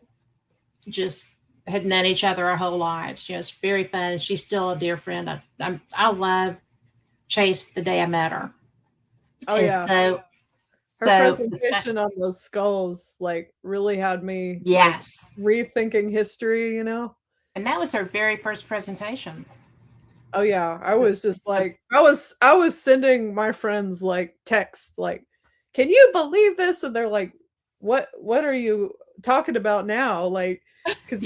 just had known each other our whole lives. It's very fun. She's still a dear friend. I love Chase the day I met her. Oh, and yeah. So her presentation on those skulls, like, really had me rethinking history, And that was her very first presentation. Oh yeah, I was just like, I was sending my friends like texts like, can you believe this? And they're like, what are you talking about now? Like, because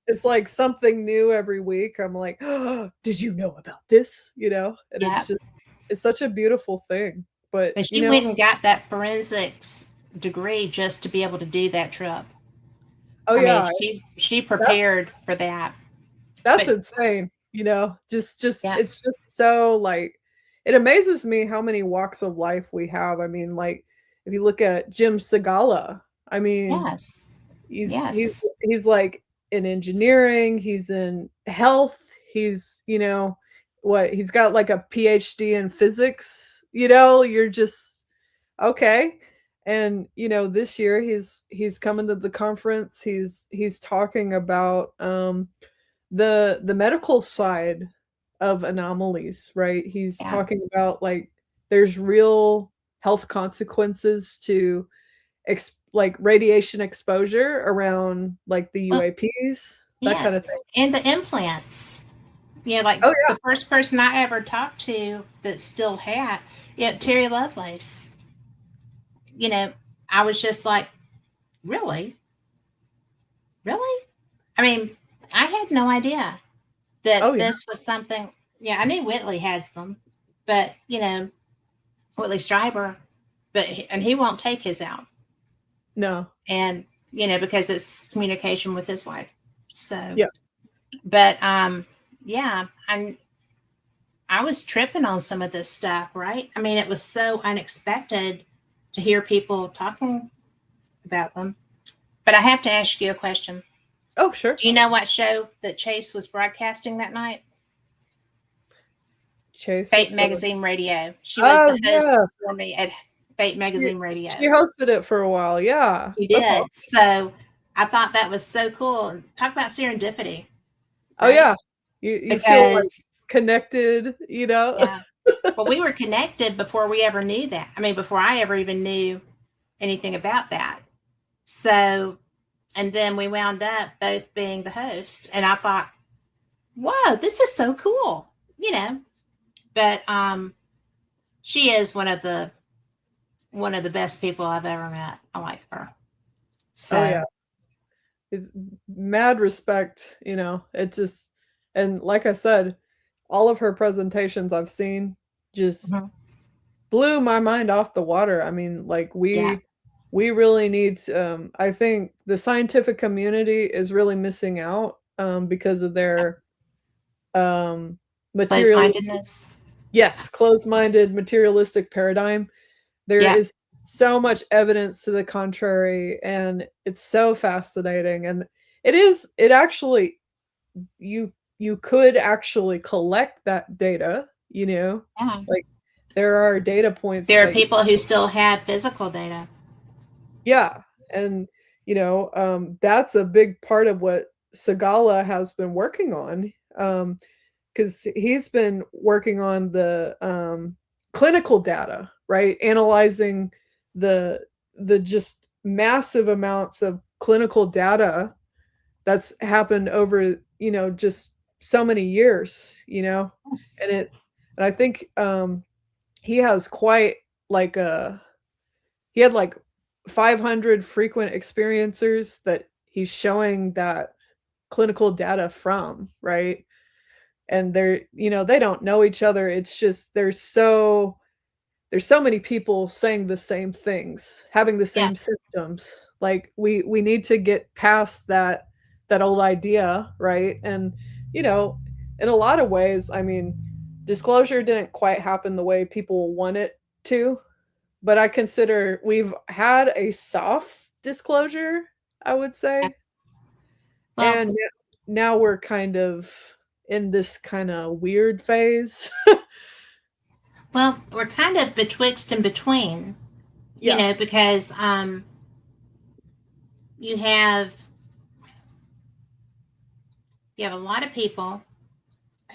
it's like something new every week. I'm like, oh, did you know about this? And it's such a beautiful thing. But she went and got that forensics degree just to be able to do that trip. Oh, I mean, she prepared for that. That's insane. Just it's just so, like, it amazes me how many walks of life we have. I mean, like, if you look at Jim Segala, I mean, he's like in engineering, he's in health, he's, he's got like a PhD in physics, you're just okay. And this year he's coming to the conference, he's talking about the medical side of anomalies, right? He's talking about, like, there's real health consequences to like radiation exposure around, like, the UAPs. that kind Yes. of thing. And the implants. Like Oh the first person I ever talked to that still had, Terry Lovelace. I was just like, really? Really? I mean, I had no idea oh that yeah, this was something. Yeah, I knew Whitley had them, but Whitley Strieber, and he won't take his out, no, and because it's communication with his wife. So, yeah, but yeah, I was tripping on some of this stuff, right? I mean, it was so unexpected to hear people talking about them. But I have to ask you a question. oh sure. Do you know what show that Chase was broadcasting that night? Chase Fate was Magazine Radio. She was oh the host yeah, for me at Fate Magazine Radio. she hosted it for a while. Yeah, She that's did. awesome. So I thought that was so cool. Talk about serendipity, Oh right? yeah, you feel like Because, connected, yeah. Well, we were connected before we ever knew that. I mean, before I ever even knew anything about that. So, and then we wound up both being the host. And I thought, whoa, this is so cool, But she is one of the best people I've ever met. I like her. So oh yeah, it's mad respect. It just, and like I said, all of her presentations I've seen just mhm. blew my mind off the water. I mean, like Yeah, we really need to, I think the scientific community is really missing out because of their material closed-mindedness. yes, closed-minded materialistic paradigm. There Yeah, is so much evidence to the contrary, and it's so fascinating. And it actually, you could actually collect that data, yeah. like there are data points There are that people who still have physical data. yeah, and that's a big part of what Sagala has been working on, because he's been working on the clinical data, right? Analyzing the just massive amounts of clinical data that's happened over just so many years, Yes. and I think he has quite like a he had like 500 frequent experiencers that he's showing that clinical data from, right? And they don't know each other. It's just there's so many people saying the same things, having the Yeah, same symptoms. Like we need to get past that old idea, right? And you know, in a lot of ways, I mean, disclosure didn't quite happen the way people want it to, but I consider we've had a soft disclosure, I would say. yes. Well, And now we're kind of in this kind of weird phase. we're kind of betwixt and between, Yeah. because you have a lot of people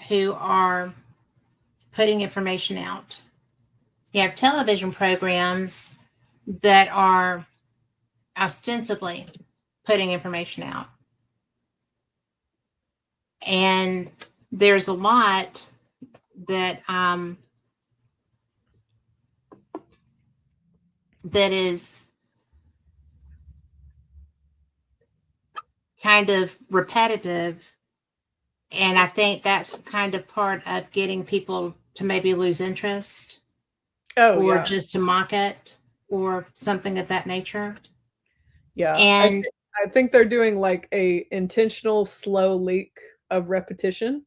who are putting information out. You have television programs that are ostensibly putting information out. And there's a lot that that is kind of repetitive, and I think that's kind of part of getting people to maybe lose interest Oh, or yeah. just to mock it or something of that nature. Yeah. And I think they're doing like a intentional slow leak of repetition.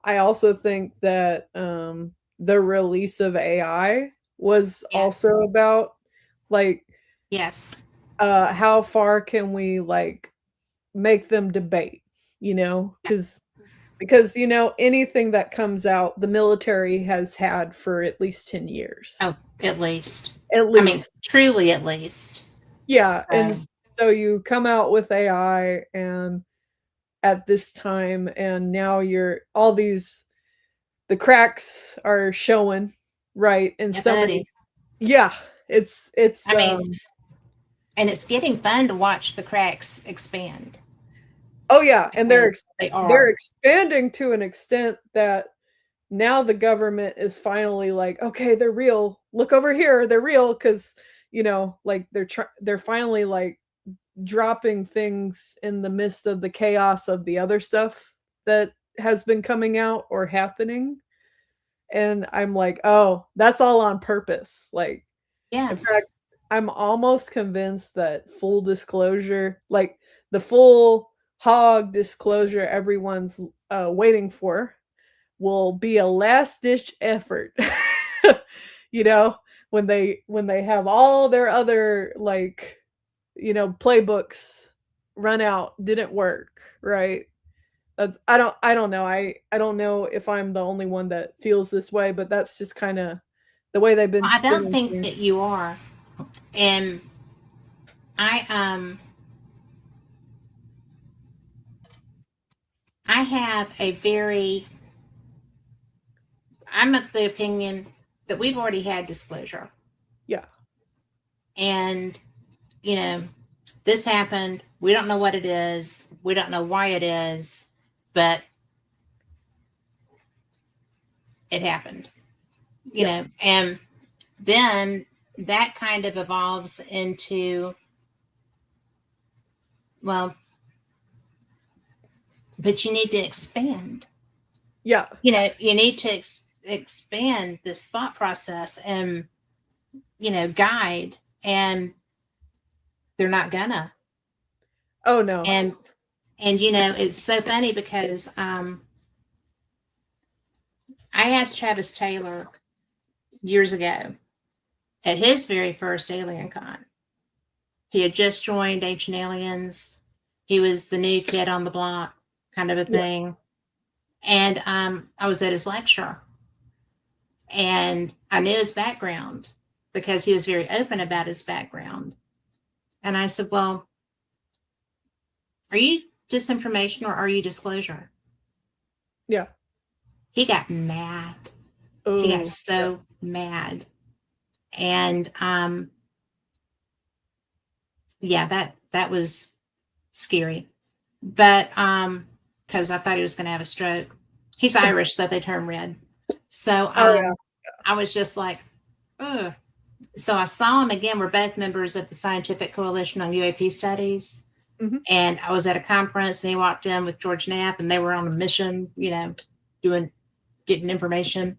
I also think that the release of AI was yes, also about like yes, how far can we like make them debate, yeah. because anything that comes out the military has had for at least 10 years. Oh, at least. At I mean, least. truly at least. Yeah, So, and so you come out with AI and at this time and now you're all these the cracks are showing, right? And yeah, so many buddies. yeah, it's I mean, and it's getting fun to watch the cracks expand. Oh yeah, and because they they're are. expanding to an extent that now the government is finally like, okay, they're real. Look over here, they're real because like they're finally like dropping things in the midst of the chaos of the other stuff that has been coming out or happening. And I'm like, oh, that's all on purpose. Like, in Yes. fact, I'm almost convinced that full disclosure, like the full hog disclosure everyone's waiting for, will be a last ditch effort. you know, when they have all their other like, playbooks run out, didn't work, right? I don't know. I don't know if I'm the only one that feels this way, but that's just kind of the way they've been I don't spinning think things. that you are. And I I have a very I'm of the opinion that we've already had disclosure. Yeah. And, you know, this happened. We don't know what it is. We don't know why it is, but it happened, Yeah. and then that kind of evolves into, well, but you need to expand. Yeah. You need to expand this thought process and, guide, and they're not gonna. Oh no. And it's so funny because I asked Travis Taylor years ago at his very first Alien Con. He had just joined Ancient Aliens. He was the new kid on the block, kind of a Yeah. thing. And I was at his lecture, and I knew his background because he was very open about his background. And I said, well, are you disinformation or are you disclosure? Yeah. He got mad. He got Oh. so mad. And yeah, that was scary. But because I thought he was going to have a stroke. He's Irish, so they turn red. So Oh yeah. I was just like, ugh. So I saw him again. We're both members of the Scientific Coalition on UAP Studies. Mhm. And I was at a conference and he walked in with George Knapp and they were on a mission, getting information.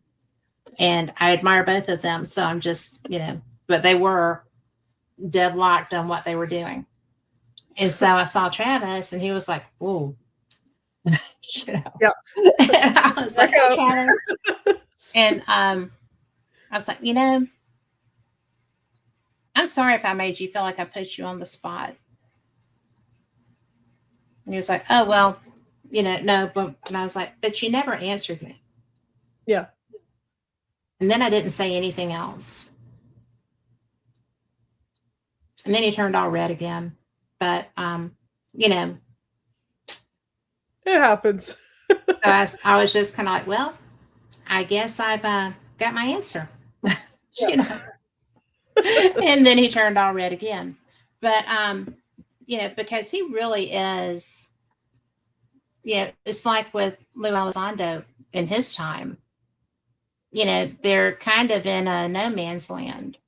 And I admire both of them. So I'm just, but they were deadlocked on what they were doing. And so I saw Travis and he was like, whoa. Yeah. And I was like, Back hey, up. Travis. And I was like, I'm sorry if I made you feel like I put you on the spot. And he was like, oh, well, no. But, and I was like, but you never answered me. Yeah. And then I didn't say anything else. And then he turned all red again. But, It happens. so I was just kind of like, well, I guess I've got my answer. Yeah. And then he turned all red again. But, because he really is, it's like with Lou Elizondo in his time, they're kind of in a no man's land.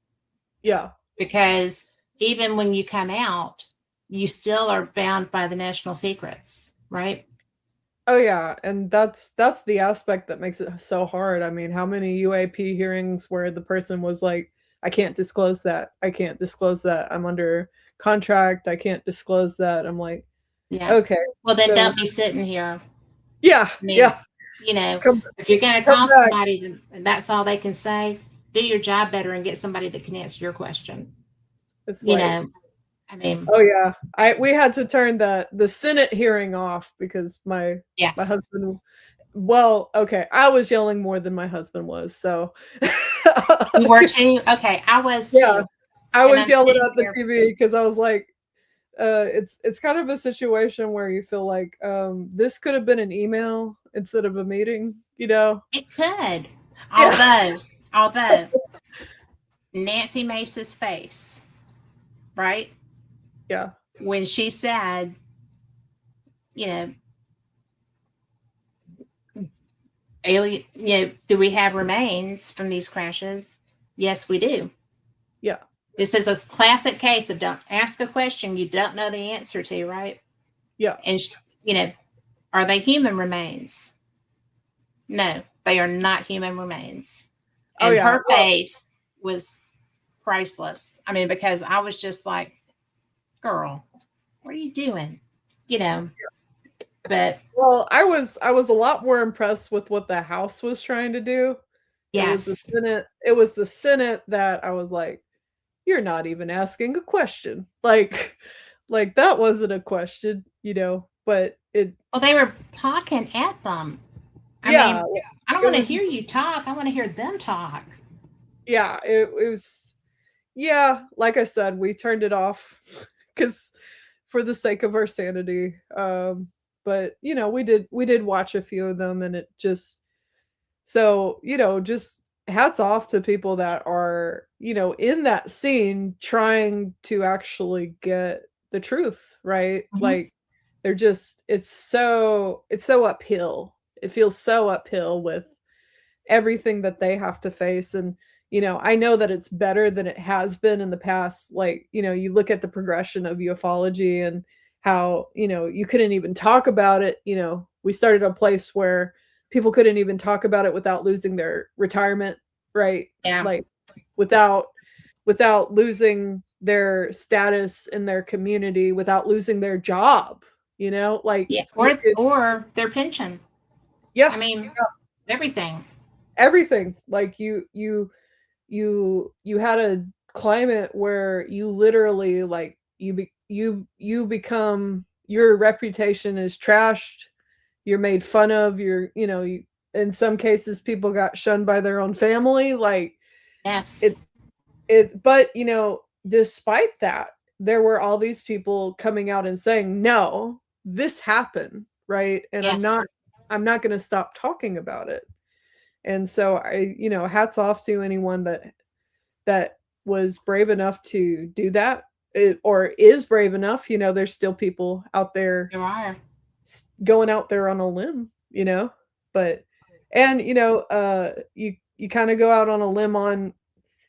Yeah. Because even when you come out, you still are bound by the national secrets, right? Oh yeah, and that's the aspect that makes it so hard. I mean, how many UAP hearings where the person was like, I can't disclose that. I can't disclose that. I'm under contract. I can't disclose that. I'm like, Yeah. okay. Well, then So don't be sitting here. yeah, I mean, yeah. if you're going to Come call back. somebody and that's all they can say, do your job better and get somebody that can answer your question. It's like, I mean, oh yeah. We had to turn the Senate hearing off because my yes. husband, well, okay, I was yelling more than my husband was, so You were too? Okay, I was yeah. too. I And was I'm yelling sitting at the here. TV because I was like, it's kind of a situation where you feel like this could have been an email instead of a meeting, It could. Yeah. Although Nancy Mace's face, right? Yeah. When she said, you know, alien, do we have remains from these crashes? Yes, we do. Yeah. This is a classic case of don't ask a question you don't know the answer to, right? Yeah. And, are they human remains? No, they are not human remains. Oh And yeah. her face was priceless. I mean, because I was just like, girl, what are you doing? But Well, I was a lot more impressed with what the House was trying to do. yes. It was the Senate that I was like, you're not even asking a question. Like that wasn't a question, but it Well, they were talking at them. I yeah, mean, I don't it want to was hear just you talk. I want to hear them talk. yeah, it was yeah, like I said, we turned it off cuz for the sake of our sanity. But we did watch a few of them and it just so, just hats off to people that are, in that scene trying to actually get the truth, right? Mhm. Like they're just it's so uphill. It feels so uphill with everything that they have to face and I know that it's better than it has been in the past. Like, you look at the progression of ufology and how, you couldn't even talk about it. We started a place where people couldn't even talk about it without losing their retirement, right? Yeah. Like without losing their status in their community, without losing their job, like Yeah. you could Or their pension. yeah, I mean, everything. everything. Like you had a climate where you literally like you become your reputation is trashed, you're made fun of, in some cases people got shunned by their own family. Like Yes. it's it but despite that there were all these people coming out and saying no, this happened, right? And Yes. I'm not going to stop talking about it. And so hats off to anyone that was brave enough to do that, or is brave enough. There's still people out there There are. going out there on a limb, but and you kind of go out on a limb on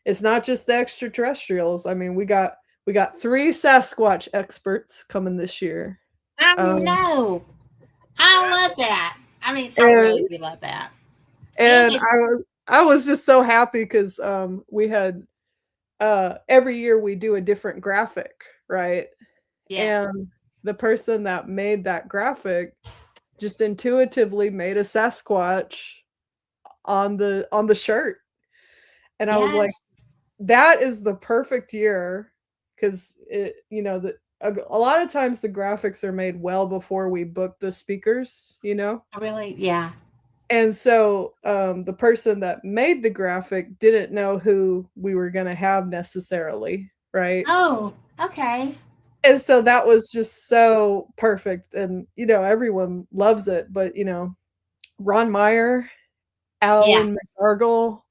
it's not just the extraterrestrials. I mean, we got 3 Sasquatch experts coming this year. I Um know. I love that. I mean, I really and do love that. And and it, I was just so happy cuz we had every year we do a different graphic, right? yes. And the person that made that graphic just intuitively made a Sasquatch on the shirt. And I was like, Yes. that is the perfect year because a lot of times the graphics are made well before we book the speakers. I really, yeah. And so the person that made the graphic didn't know who we were going to have necessarily, right? Oh, okay. And so that was just so perfect. And, everyone loves it. But, Ron Meyer, Yes. Alan McGargle,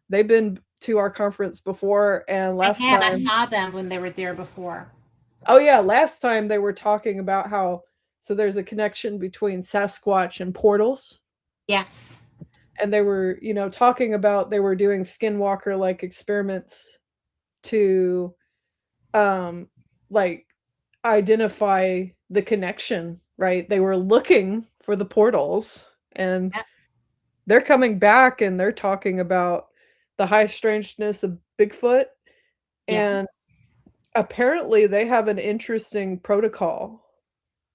they've been to our conference before. And I last have. I time, saw them when they were there before. oh, yeah, last time they were talking about how, so there's a connection between Sasquatch and portals. Yes. And they were, talking about they were doing skinwalker like experiments to, like, identify the connection, right? They were looking for the portals and Yep. they're coming back and they're talking about the high strangeness of Bigfoot. And Yes. apparently they have an interesting protocol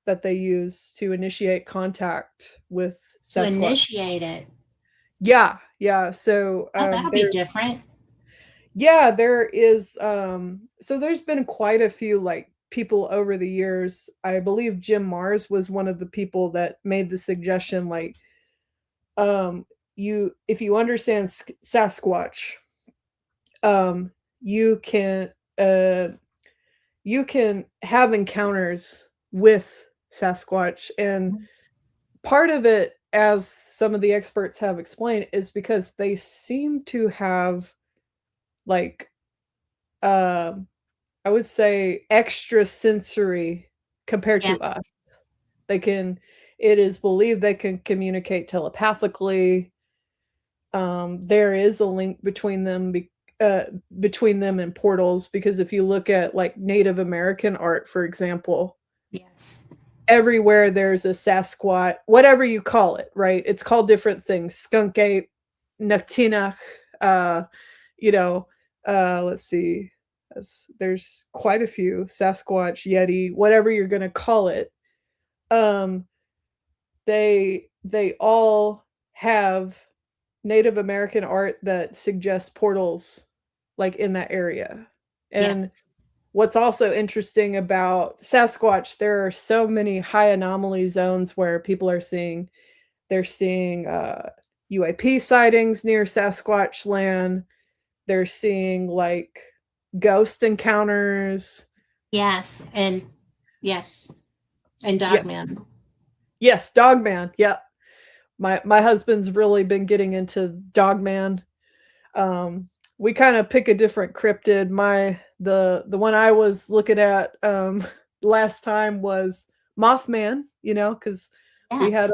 that they use to initiate contact with To Sasquatch. initiate it. Yeah, yeah. So Oh, that'll be different. yeah, there is so there's been quite a few like people over the years. I believe Jim Mars was one of the people that made the suggestion like you if you understand Sasquatch, um you can uh you can have encounters with Sasquatch. And part of it, as some of the experts have explained, is because they seem to have like I would say extra sensory compared to Yes. us. It is believed they can communicate telepathically. There is a link between them and portals, because if you look at like Native American art, for example, Yes. everywhere there's a Sasquatch, whatever you call it, right? It's called different things. Skunk ape, Nuktinach, you know, let's see. There's quite a few. Sasquatch, Yeti, whatever you're gonna call it. Um, they all have Native American art that suggests portals like in that area. And Yes. what's also interesting about Sasquatch, there are so many high anomaly zones where people are seeing UAP sightings near Sasquatch land. They're seeing like ghost encounters. Yes. And yes. And Yeah. Dogman. Yes, Dogman. Yeah. My husband's really been getting into Dogman. We kind of pick a different cryptid. The one I was looking at last time was Mothman, because we had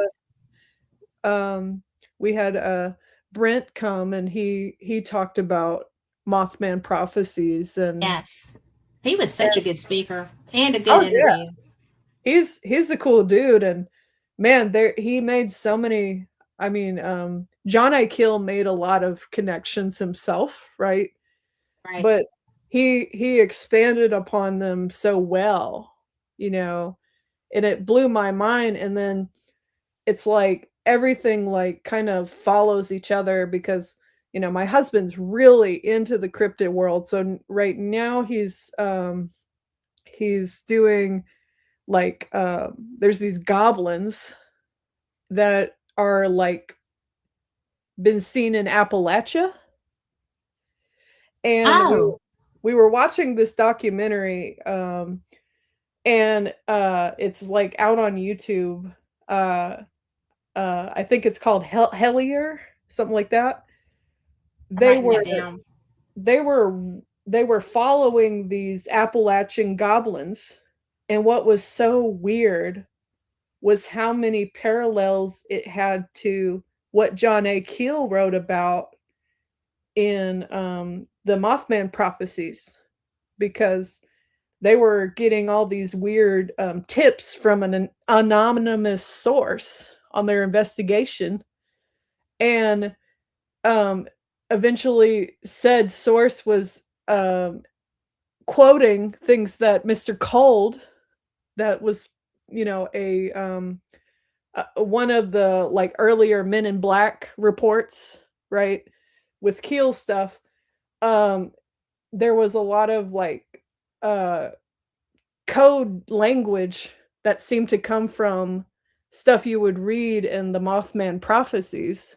Yes. we had Brent come, and he talked about Mothman prophecies. And Yes. He was such a good speaker and a good oh yeah, interview. he's a cool dude. And man, he made so many. I mean, John A. Keel made a lot of connections himself, right? Right. But he expanded upon them so well, and it blew my mind. And then it's like everything like kind of follows each other, because my husband's really into the cryptid world. So right now he's doing like there's these goblins that are like been seen in Appalachia. And Oh, we were watching this documentary, and it's like out on YouTube. I think it's called Hellier, something like that. I'm They writing were that down. they were they were following these Appalachian goblins, and what was so weird was how many parallels it had to what John A. Keel wrote about in the Mothman prophecies, because they were getting all these weird tips from an anonymous source on their investigation. And um, eventually said source was quoting things that Mr. Cold, that was, one of the like earlier Men in Black reports, right? With Keel stuff. Um, there was a lot of like uh code language that seemed to come from stuff you would read in the Mothman prophecies.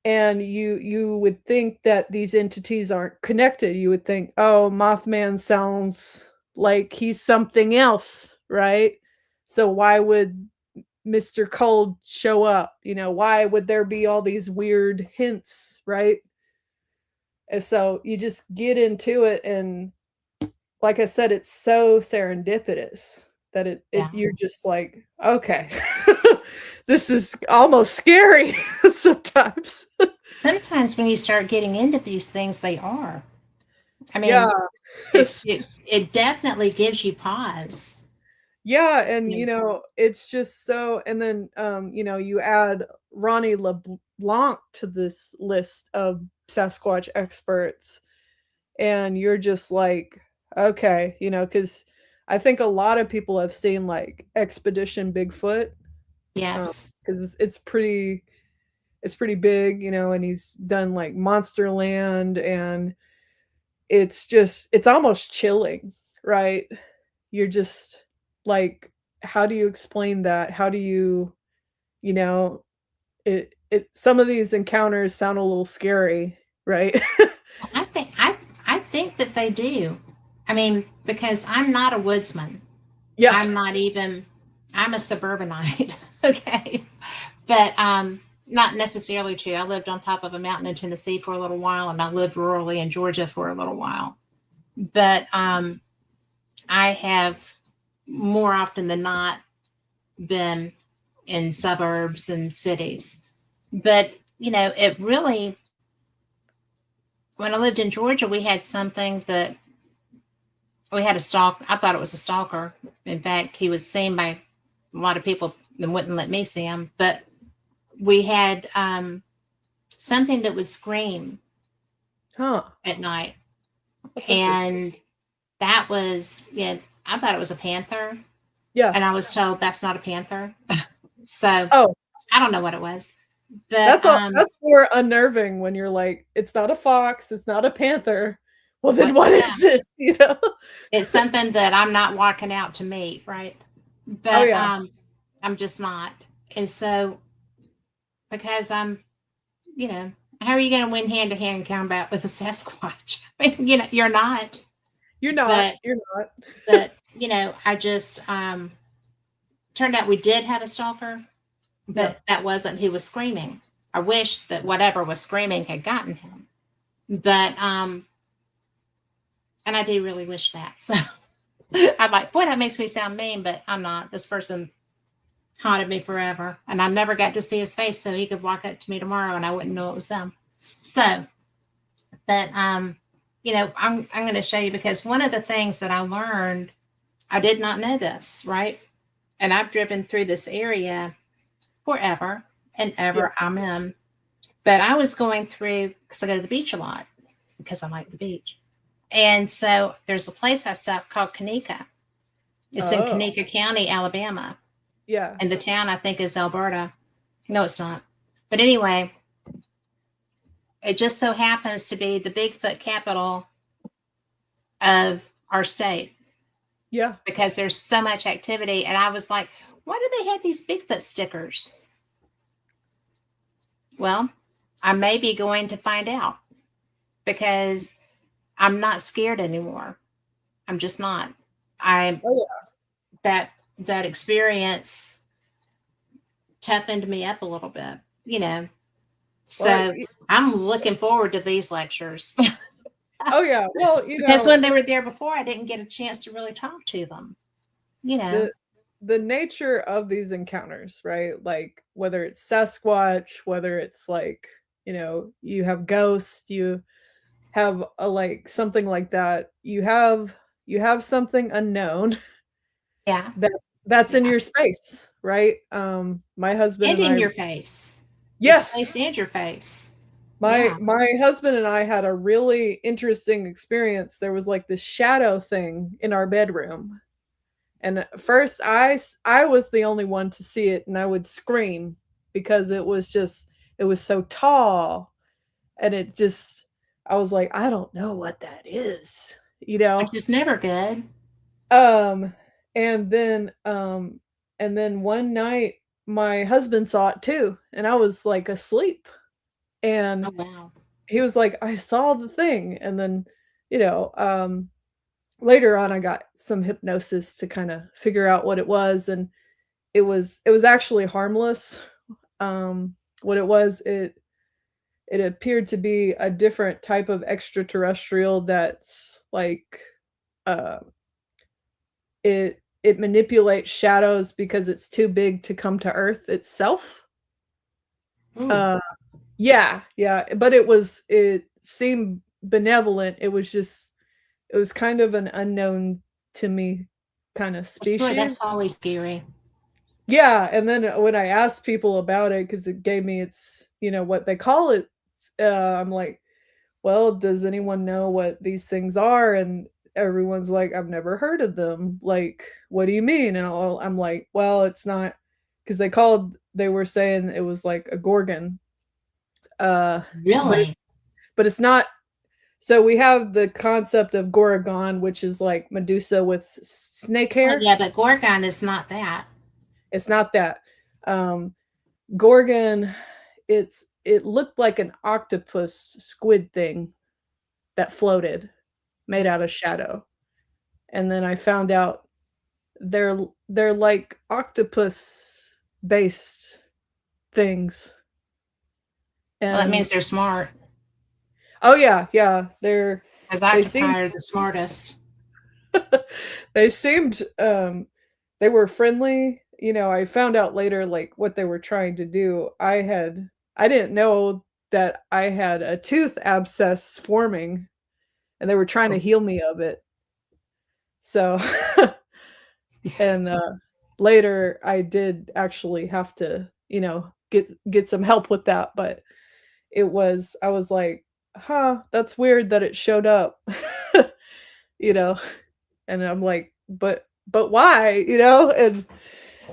And you would think that these entities aren't connected. You would think, oh, Mothman sounds like he's something else, right? So why would Mr. Cold show up? Why would there be all these weird hints, right? And so you just get into it, and like I said, it's so serendipitous that Yeah. you're just like, okay, this is almost scary sometimes. Sometimes when you start getting into these things, they are. I Yeah. mean, it definitely gives you pause. Yeah, and Yeah. it's just so. And then you add Ronnie LeBlanc to this list of Sasquatch experts, and you're just like, okay, because I think a lot of people have seen like Expedition Bigfoot, Yes. because it's pretty big, and he's done like Monsterland, and it's almost chilling, right? You're just like, how do you explain that? How do you know, it some of these encounters sound a little scary, right? I think that they do. I mean, because I'm not a woodsman. Yeah. I'm a suburbanite. Okay. But not necessarily true. I lived on top of a mountain in Tennessee for a little while, and I lived rurally in Georgia for a little while. But I have more often than not been in suburbs and cities. But, it really, when I lived in Georgia, we had something that we had a stalk. I thought it was a stalker. In fact, he was seen by a lot of people and wouldn't let me see him. But we had something that would scream Huh. at night. That's interesting. And that was, I thought it was a panther. Yeah. And I was told that's not a panther. So Oh, I don't know what it was. But that's all. That's more unnerving when you're like, it's not a fox, it's not a panther. Well, then what yeah, is this? You know? it's something that I'm not walking out to meet, right? But Oh yeah. I'm just not. And so because how are you going to win hand to hand combat with a Sasquatch? I mean, you're not. You're not. But, You're not. But I just turned out we did have a stalker, but that wasn't who was screaming. I wish that whatever was screaming had gotten him. But and I do really wish that. So I'm like, boy, that makes me sound mean, but I'm not. This person haunted me forever, and I never got to see his face, so he could walk up to me tomorrow and I wouldn't know it was him. So, but I'm going to show you, because one of the things that I learned, I did not know this, right? And I've driven through this area forever and ever. I'm in. But I was going through, because I go to the beach a lot, because I like the beach. And so there's a place I stopped called Kanika. It's in Kanika County, Alabama. Yeah. And the town, I think, is Alberta. No, it's not. But anyway, it just so happens to be the Bigfoot capital of our state. Yeah. Because there's so much activity. And I was like, why do they have these Bigfoot stickers? Well, I may be going to find out, because I'm not scared anymore. I'm just not. That experience toughened me up a little bit, So Well, I'm looking forward to these lectures. Oh yeah. Well, because when they were there before, I didn't get a chance to really talk to them. The nature of these encounters, right? Like whether it's Sasquatch, whether it's like, you have ghosts, you have something like that. You have something unknown. Yeah. That's in your space, right? My husband and in your face. Yes. Your space and your face. My husband and I had a really interesting experience. There was like this shadow thing in our bedroom. And at first I was the only one to see it, and I would scream because it was so tall, and I was like, I don't know what that is, Which is never good. And then one night my husband saw it too, and I was like asleep. And he was like, I saw the thing. And then, later on I got some hypnosis to kind of figure out what it was. And it was actually harmless. What it was, it appeared to be a different type of extraterrestrial that's like, it manipulates shadows because it's too big to come to Earth itself. Yeah, but it seemed benevolent. It was kind of an unknown to me kind of species. Sure, that's always scary. Yeah, and then when I asked people about it, because it gave me its, what they call it, I'm like, well, does anyone know what these things are? And everyone's like, I've never heard of them. Like, what do you mean? And I'm like, well, it's not, because they were saying it was like a gorgon. Really? But it's not. So we have the concept of Gorgon, which is like Medusa with snake hair. Yeah, but Gorgon is not that. It's not that. Gorgon, it looked like an octopus squid thing that floated, made out of shadow. And then I found out they're like octopus based things. And that means they're smart. Oh yeah. They're, because octopi are the smartest. They seemed they were friendly. I found out later, like, what they were trying to do. I didn't know that I had a tooth abscess forming, and they were trying to Oh, heal me of it. So, and, later, I did actually have to, get some help with that, but I was like, "Huh, that's weird that it showed up." You know? And I'm like, "But why?" And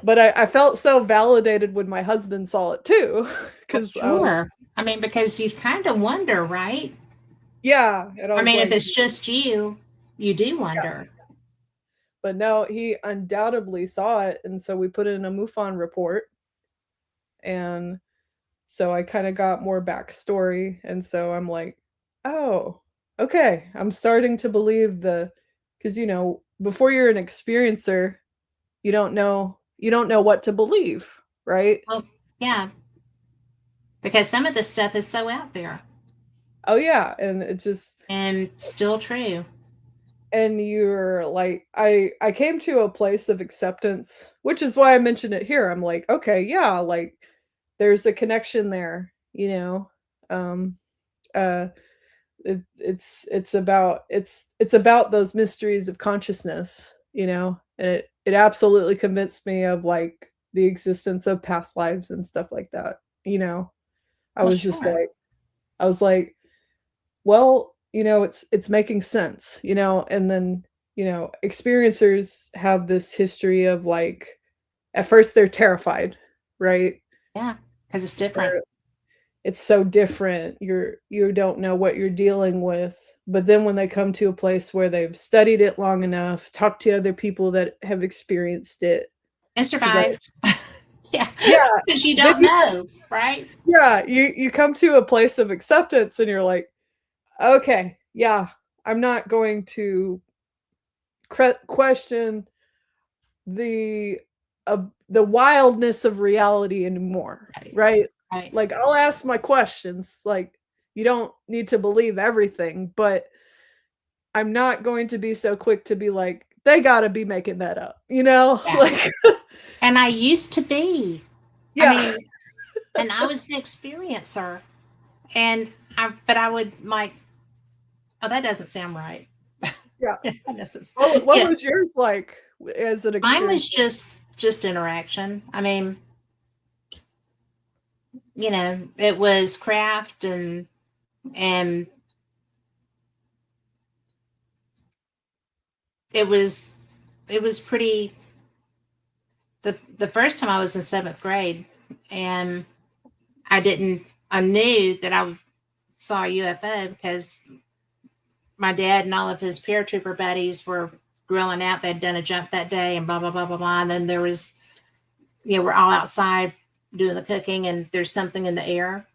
but I felt so validated when my husband saw it too, well, because I was sure. I mean, because you kind of wonder, right? yeah, and I I was mean, if like it's just you do yeah, wonder. but no, he undoubtedly saw it, and so we put in a MUFON report, and so I kinda got more backstory, and so I'm like, "Oh, okay, I'm starting to believe the," because before you're an experiencer, you don't know what to believe, right? Well, yeah, because some of this stuff is so out there Oh, yeah, and it just and still true. and you're like I came to a place of acceptance, which is why I mentioned it here. I'm like, "Okay, yeah, like, there's a connection there," you know? Um, uh, it's about those mysteries of consciousness, and it absolutely convinced me of, like, the existence of past lives and stuff like that, you know? I Well, was just sure. like I was like, "Well, it's making sense," and then, experiencers have this history of, like, at first they're terrified, right? Yeah, because it's different. Where it's so different, you don't know what you're dealing with, but then when they come to a place where they've studied it long enough, talked to other people that have experienced it, And because I survived. Yeah, yeah, because you then don't know, right? you come to a place of acceptance and you're like, "Okay, yeah, I'm not going to question the the wildness of reality anymore," Right, right? right. Like, I'll ask my questions, like, you don't need to believe everything, but I'm not going to be so quick to be like, "They gotta be making that up," you know? Yeah. Like And I used to be. I yeah. mean, and I was an experiencer, and but I would like, oh, that doesn't sound right. Yeah. This is, What yeah, was yours like as an mine experience? was just interaction. I mean, it was craft and it was it was pretty. The first time I was in seventh grade, and I didn't. I knew that I saw a UFO because my dad and all of his paratrooper buddies were grilling out. They'd done a jump that day, and blah blah blah blah blah. And then there was, we're all outside doing the cooking, and there's something in the air,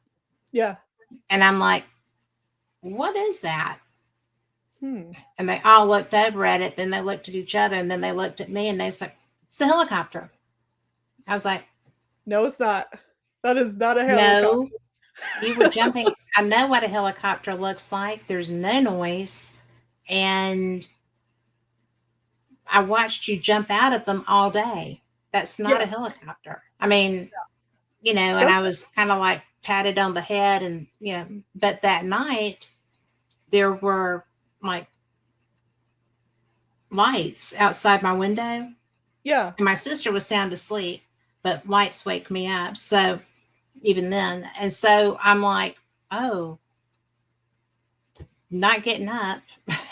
Yeah. and I'm like, "What is that?" Hmm. And they all looked over at it. Then they looked at each other, and then they looked at me, and they said, "It's a helicopter." I was like, No, it's not. That is not a helicopter. "No, you were jumping. I know what a helicopter looks like. There's no noise, and I watched you jump out of them all day. That's not Yeah. a helicopter." I mean, and Some I was kind of like patted on the head and, but that night there were like lights outside my window, yeah. and my sister was sound asleep, but lights wake me up. So even then, and so I'm like, oh, not getting up.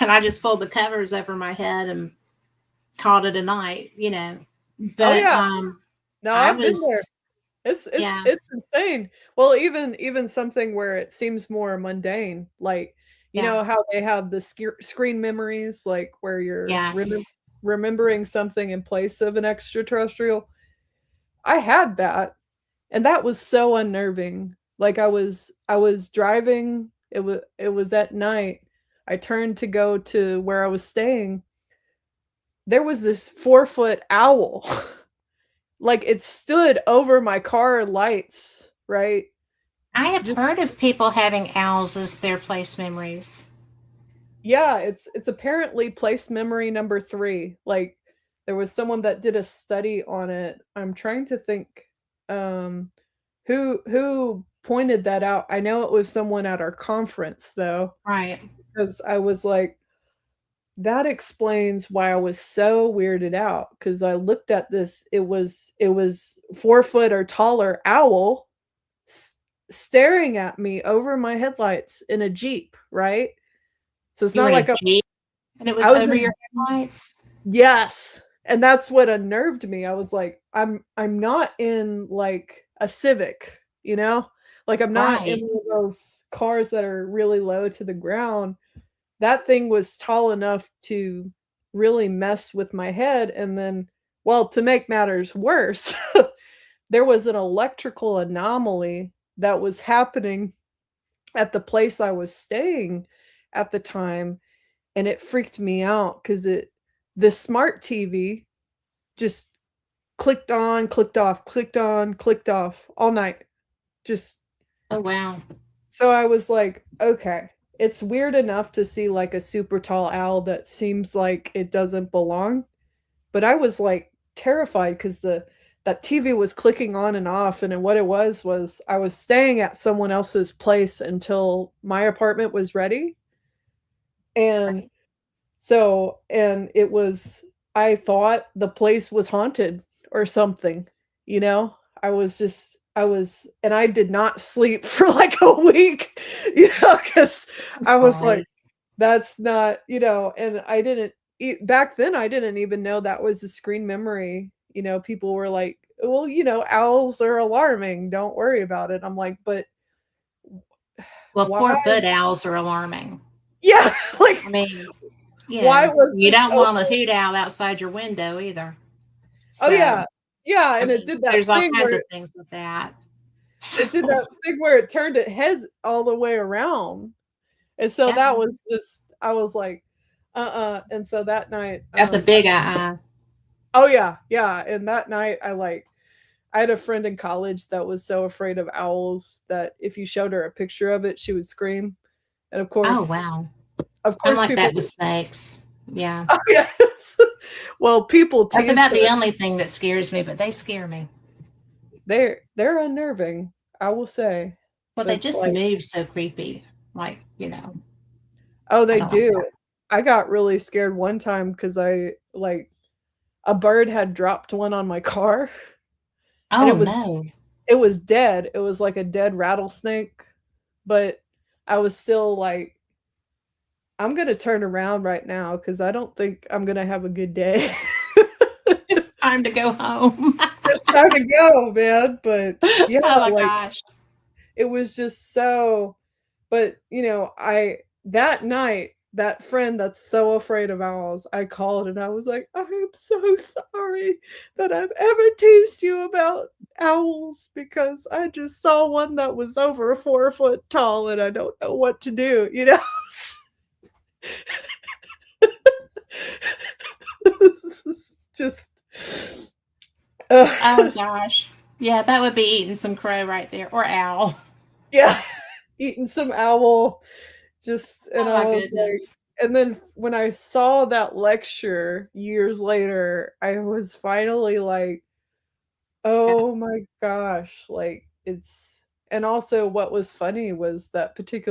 And I just pulled the covers over my head and called it a night. Oh, But yeah. No, I I've been was, there. It's it's yeah, it's insane. Well, even something where it seems more mundane, like, yeah, how they have the screen memories, like, where you're yes. remembering something in place of an extraterrestrial? I had that, and that was so unnerving. Like, I was driving, it was at night, I turned to go to where I was staying, there was this 4-foot owl. Like, it stood over my car lights, right? I have Just heard of people having owls as their place memories. yeah, it's apparently place memory number 3. Like, there was someone that did a study on it. I'm trying to think um who pointed that out. I know it was someone at our conference though, Right. because I was like, that explains why I was so weirded out. Because I looked at this, it was 4 foot or taller owl s- staring at me over my headlights in a Jeep, right? So it's You were not in a like a Jeep and it was I was over in your headlights? yes. And that's what unnerved me. I was like, I'm not in like a Civic, you know? Like I'm not in Right. one of those cars that are really low to the ground. That thing was tall enough to really mess with my head. And then, well, to make matters worse, there was an electrical anomaly that was happening at the place I was staying at the time, and it freaked me out because the smart TV just clicked on, clicked off, clicked on, clicked off all night. Just Oh, wow. so I was like, okay, it's weird enough to see like a super tall owl that seems like it doesn't belong, but I was like terrified because the that TV was clicking on and off, and then what it was I was staying at someone else's place until my apartment was ready, and Right. so and it was I thought the place was haunted or something, you know? I was and I did not sleep for like a week, because I'm I was like, sorry. that's not, and I didn't back then I didn't even know that was a screen memory. People were like, well, owls are alarming. Don't worry about it. I'm like, but Well, why? poor good owls are alarming. Yeah, like I mean, why was you it don't want a okay? hoot owl outside your window either. Oh So, yeah. Yeah, I and it mean, did that there's all thing kinds where of things with that. So, it did that thing where it turned its head all the way around. And so yeah, that was just I was like, and so that night, that's a big oh yeah, yeah, and that night I had a friend in college that was so afraid of owls that if you showed her a picture of it, she would scream. And Oh, wow. of I'm course like people that with snakes. Yeah. oh yes. Well, people That's teased about her. the only thing that scares me, but they scare me. They're unnerving, I will say. Well, they But just like, move so creepy. Like, oh, I they don't like do. that. I got really scared one time because I like a bird had dropped one on my car, and Oh, no. it was dead. It was like a dead rattlesnake, but I was still like, I'm gonna turn around right now because I don't think I'm gonna have a good day. It's time to go home. It's time to go, man. But yeah, Oh my like gosh. it was just so. But I that night, that friend that's so afraid of owls, I called and I was like, I am so sorry that I've ever teased you about owls because I just saw one that was over 4 foot tall and I don't know what to do. Just Oh uh, gosh. Yeah, that would be eating some crow right there or owl. yeah, eating some owl. Just and Oh I my was like, goodness. and then when I saw that lecture years later, I was finally like, Yeah. oh my gosh, like it's and also what was funny was I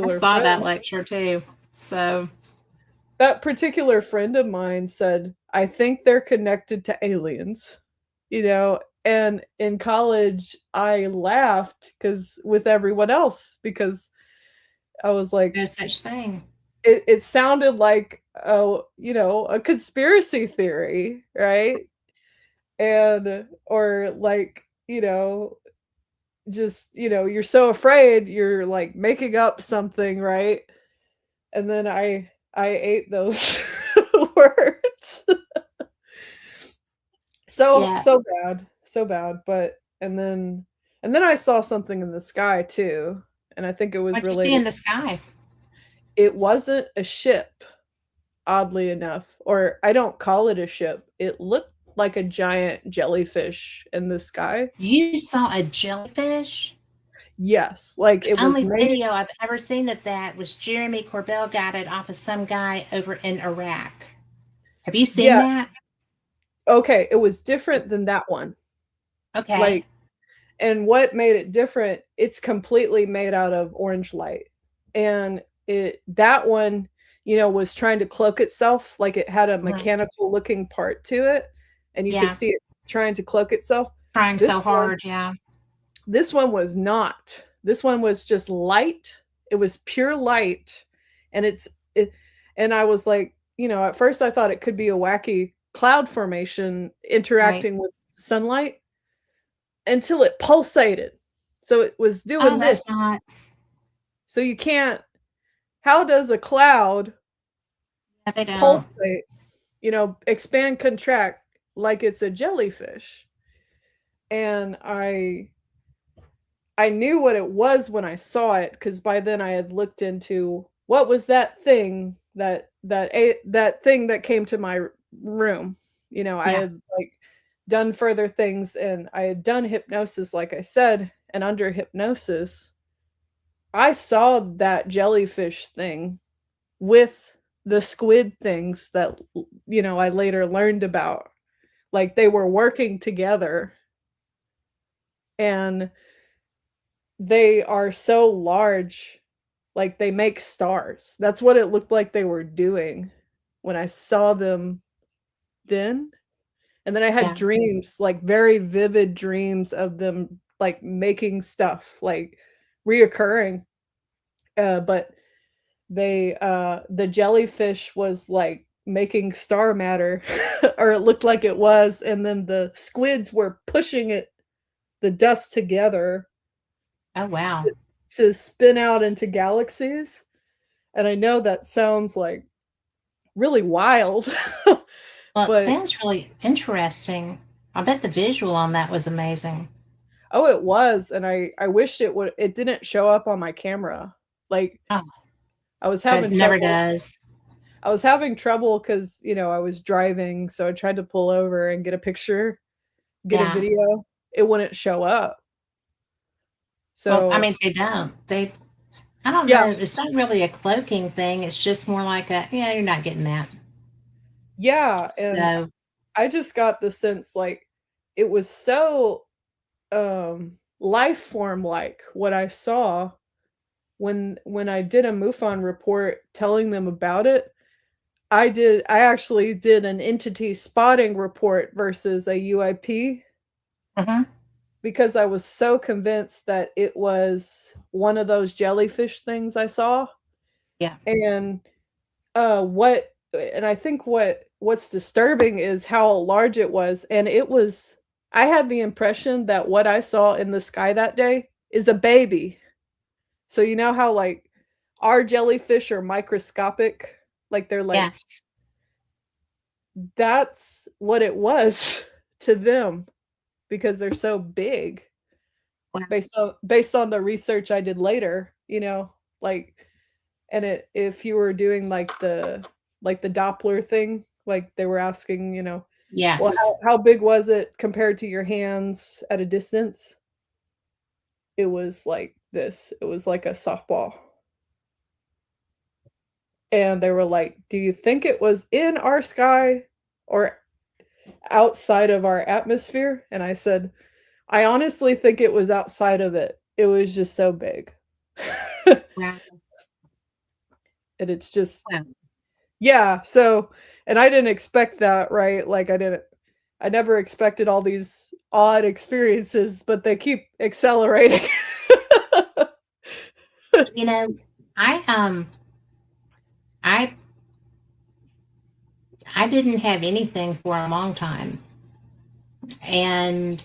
saw that lecture too. So, that particular friend of mine said, I think they're connected to aliens, and in college I laughed because with everyone else because I was like, no such thing. it sounded like a conspiracy theory, right? And or like, just, you're so afraid you're like making up something, right? And then I ate those words. So Yeah. so bad, so bad. But and then I saw something in the sky too, and I think it was What'd you see related. in the sky? It wasn't a ship, oddly enough, or I don't call it a ship. It looked like a giant jellyfish in the sky. You saw a jellyfish? Yes, like The it was only made. video I've ever seen of that was Jeremy Corbell got it off of some guy over in Iraq. Have you seen Yeah, that? Okay, it was different than that one. Okay. Like, and what made it different, it's completely made out of orange light. And that one, was trying to cloak itself, like it had a Mhm. mechanical looking part to it, and you could Yeah. see it trying to cloak itself. Trying This so one hard. Yeah. this one was not. This one was just light. It was pure light. And and I was like, at first I thought it could be a wacky cloud formation Right. interacting with sunlight until it pulsated. So it was Oh, doing that's this. not. So you can't, how does a cloud Yeah, they don't. pulsate, expand, contract like it's a jellyfish? And I knew what it was when I saw it, because by then I had looked into what was that thing that thing that came to my room. I Yeah. had like done further things, and I had done hypnosis, like I said, and under hypnosis, I saw that jellyfish thing with the squid things that I later learned about. Like they were working together, and they are so large, like they make stars. That's what it looked like they were doing when I saw them then. And then I had Yeah. dreams, like very vivid dreams of them like making stuff, like reoccurring. But the jellyfish was like making star matter, or it looked like it was, and then the squids were pushing the dust together Oh, wow. to spin out into galaxies. And I know that sounds like really wild, Well, it but sounds really interesting. I bet the visual on that was amazing. oh, it was, and I wished it didn't show up on my camera. Like Oh, I was but having it never trouble. does. I was having trouble because, I was driving, so I tried to pull over and get a picture, get a Yeah. video. It wouldn't show up. Well, I So, mean, they don't. I don't yeah, know. It's not really a cloaking thing. It's just more like yeah, you're not getting that. yeah, and So, I just got the sense like it was so life form like what I saw when I did a MUFON report telling them about it. I actually did an entity spotting report versus a UIP, mhm. because I was so convinced that it was one of those jellyfish things I saw. Yeah. And what and I think what's disturbing is how large it was. And I had the impression that what I saw in the sky that day is a baby. So you know how like our jellyfish are microscopic, like they're like, Yes. that's what it was to them, because they're so big, Wow. based on the research I did later, like, and if you were doing like the Doppler thing, like they were asking, well, Yes. how big was it compared to your hands at a distance? It was like this. It was like a softball. And they were like, "Do you think it was in our sky or outside of our atmosphere?" And I said, "I honestly think it was outside of it. It was just so big." Wow. And it's just, Wow. yeah, so, and I didn't expect that, right? Like I never expected all these odd experiences, but they keep accelerating. You know, I I I didn't have anything for a long time, and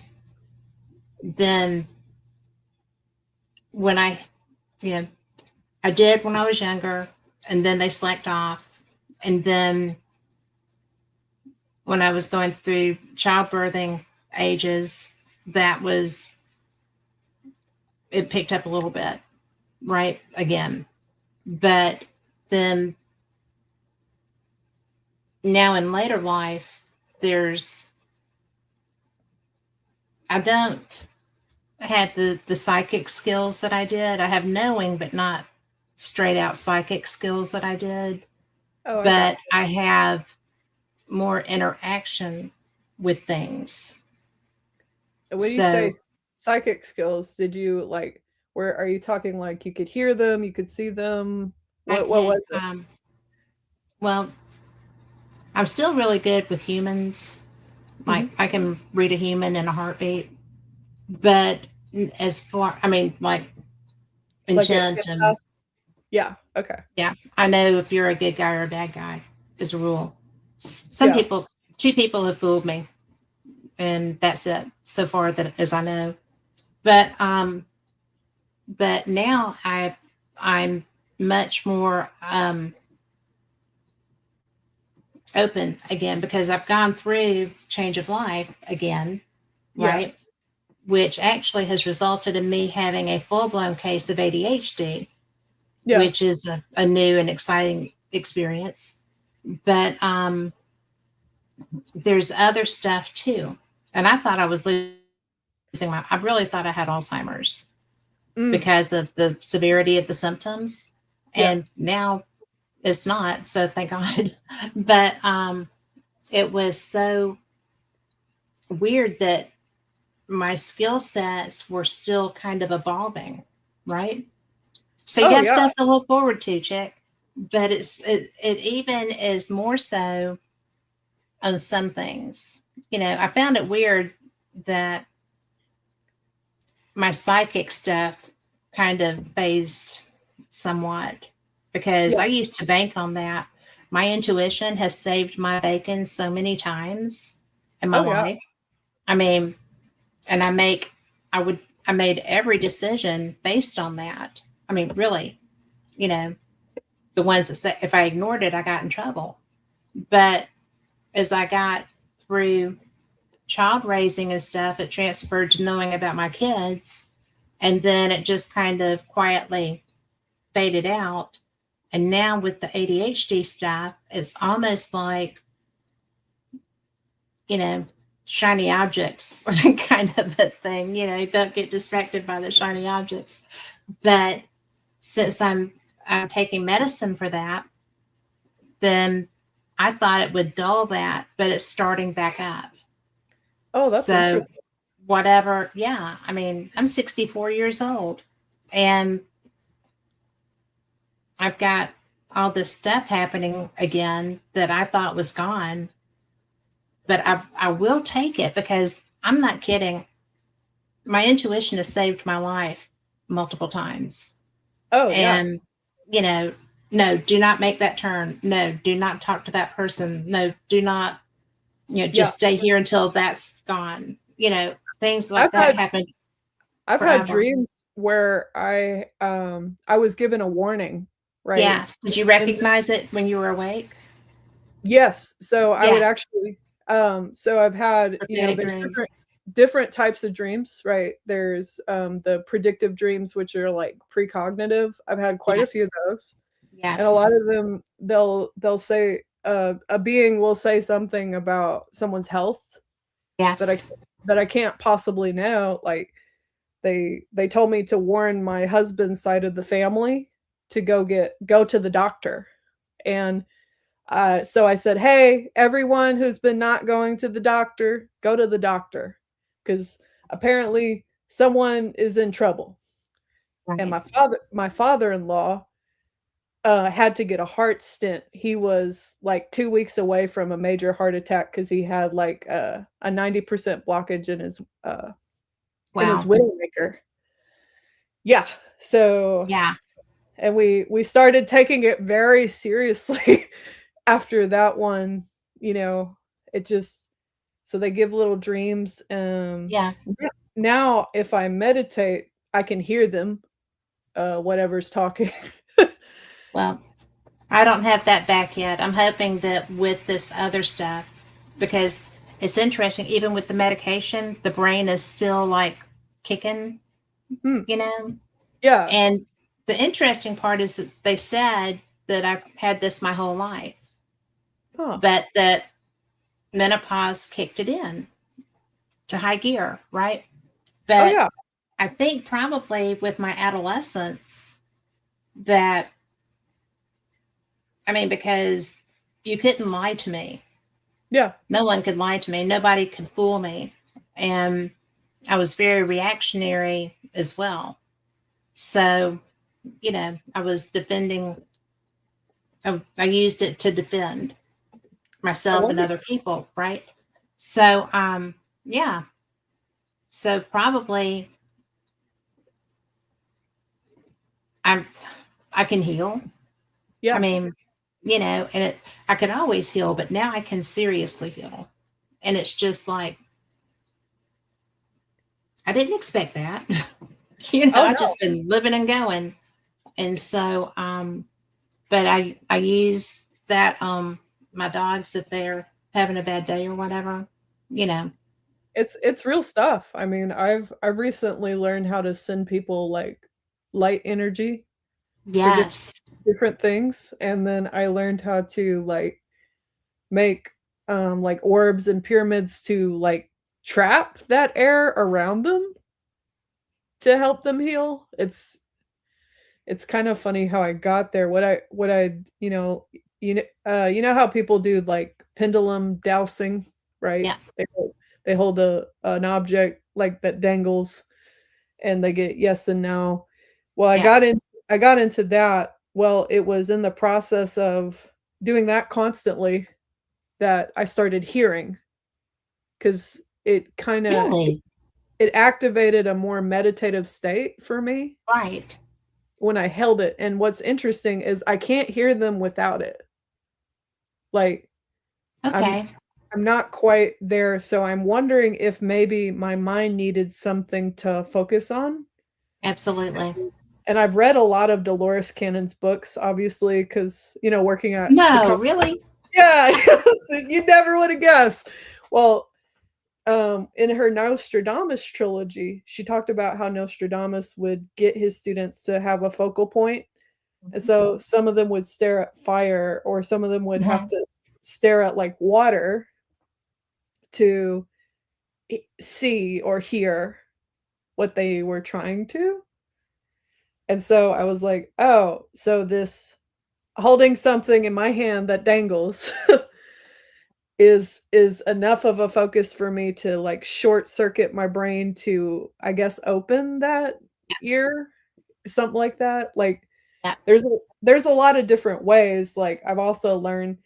then when you know, I did when I was younger, and then they slacked off, and then when I was going through childbirthing ages, that was it picked up a little bit, right again, but then now in later life, there's I don't have the psychic skills that I did. I have knowing, but not straight out psychic skills that I did. Oh, I got But you. I have more interaction. with things. And when you So say psychic skills, did you like, where are you talking like you could hear them, you could see them? I What could, was it? well, I'm still really good with humans. Like Mhm. I can read a human in a heartbeat, but as far, I mean, like Like it intent and yeah, okay. yeah, I know if you're a good guy or a bad guy is a rule. Some Yeah. people, two people have fooled me, and that's it so far that as I know. But but now I'm much more open again because I've gone through change of life again, Yeah. right? Which actually has resulted in me having a full blown case of ADHD, Yeah. which is a new and exciting experience. But there's other stuff too. And I thought I was losing I really thought I had Alzheimer's Mm. because of the severity of the symptoms. Yeah. And now it's not, so thank God. But it was so weird that my skill sets were still kind of evolving, right? So you Oh, got yeah. stuff to look forward to, chick. But it even is more so on some things. You know, I found it weird that my psychic stuff kind of phased somewhat because Yeah. I used to bank on that. My intuition has saved my bacon so many times in my Oh, yeah. life. I mean, and I made every decision based on that. I mean, really, you know, the ones that say if I ignored it, I got in trouble. But as I got through child raising and stuff, it transferred to knowing about my kids. And then it just kind of quietly faded out. And now with the ADHD stuff, it's almost like, you know, shiny objects kind of a thing. You know, don't get distracted by the shiny objects. But since I'm taking medicine for that, then I thought it would dull that, but it's starting back up. Oh, that's So interesting. whatever, yeah. I mean, I'm 64 years old and I've got all this stuff happening again that I thought was gone, but I will take it because I'm not kidding. My intuition has saved my life multiple times. Oh, yeah. And, you know, no, do not make that turn. No, do not talk to that person. No, do not, you know, Yeah. just stay here until that's gone. You know, things I've like that had happen I've had forever. dreams where I was given a warning, right? Yes. Did you And recognize it when you were awake? yes, so I would Yes. actually so I've had, Prophetic there's dreams. different types of dreams, right? There's the predictive dreams, which are like precognitive. I've had quite a few of Yes. those. And a Yes. lot of them they'll say a being will say something about someone's health that I Yes. that I can't possibly know. Like they told me to warn my husband's side of the family to go to the doctor. And so I said, "Hey, everyone who's been not going to the doctor, go to the doctor, because apparently someone is in trouble." And Right. my father-in-law had to get a heart stent. He was like 2 weeks away from a major heart attack because he had like a 90% blockage in his Wow. widowmaker. Yeah. So Yeah. and we started taking it very seriously after that one, you know, it just so they give little dreams. Yeah. Now if I meditate, I can hear them, whatever's talking. Well, I don't have that back yet. I'm hoping that with this other stuff, because it's interesting, even with the medication, the brain is still like kicking, Hmm. you know? Yeah. And the interesting part is that they said that I've had this my whole life, Huh. but that menopause kicked it in to high gear, right? Oh, But yeah. I think probably with my adolescence that, I mean, because you couldn't lie to me. Yeah. No one could lie to me. Nobody could fool me. And I was very reactionary as well. So, I was defending, I used it to defend I myself and wonder. other people, right? So, yeah. So probably I'm, I can heal. I Yeah. mean, and I could always heal, but now I can seriously heal. And it's just like, I didn't expect that. Oh I've no. just been living and going. And so, but I use that, my dogs, if they're having a bad day or whatever, you know, It's real stuff. I mean, I've recently learned how to send people like light energy for yes, different things, and then I learned how to like make like orbs and pyramids to like trap that air around them to help them heal. It's kind of funny how I got there. What I you know how people do like pendulum dowsing, right? yeah, They hold a an object like that dangles and they get yes and no. Well, yeah, I got into that. Well, it was in the process of doing that constantly that I started hearing because it kind of really, it activated a more meditative state for me right, when I held it. And what's interesting is I can't hear them without it. Like I'm okay, I'm not quite there, so I'm wondering if maybe my mind needed something to focus on. absolutely. And I've read a lot of Dolores Cannon's books, obviously, because working at the No, company. really, Yeah, you never would have guessed. Well, in her Nostradamus trilogy, she talked about how Nostradamus would get his students to have a focal point. And so some of them would stare at fire, or some of them would have mhm, to stare at like water to see or hear what they were trying to. And so I was like, oh, so this holding something in my hand that dangles is enough of a focus for me to like short circuit my brain to, I guess, open that ear, something like that. Like yeah, there's a lot of different ways. Like I've also learned,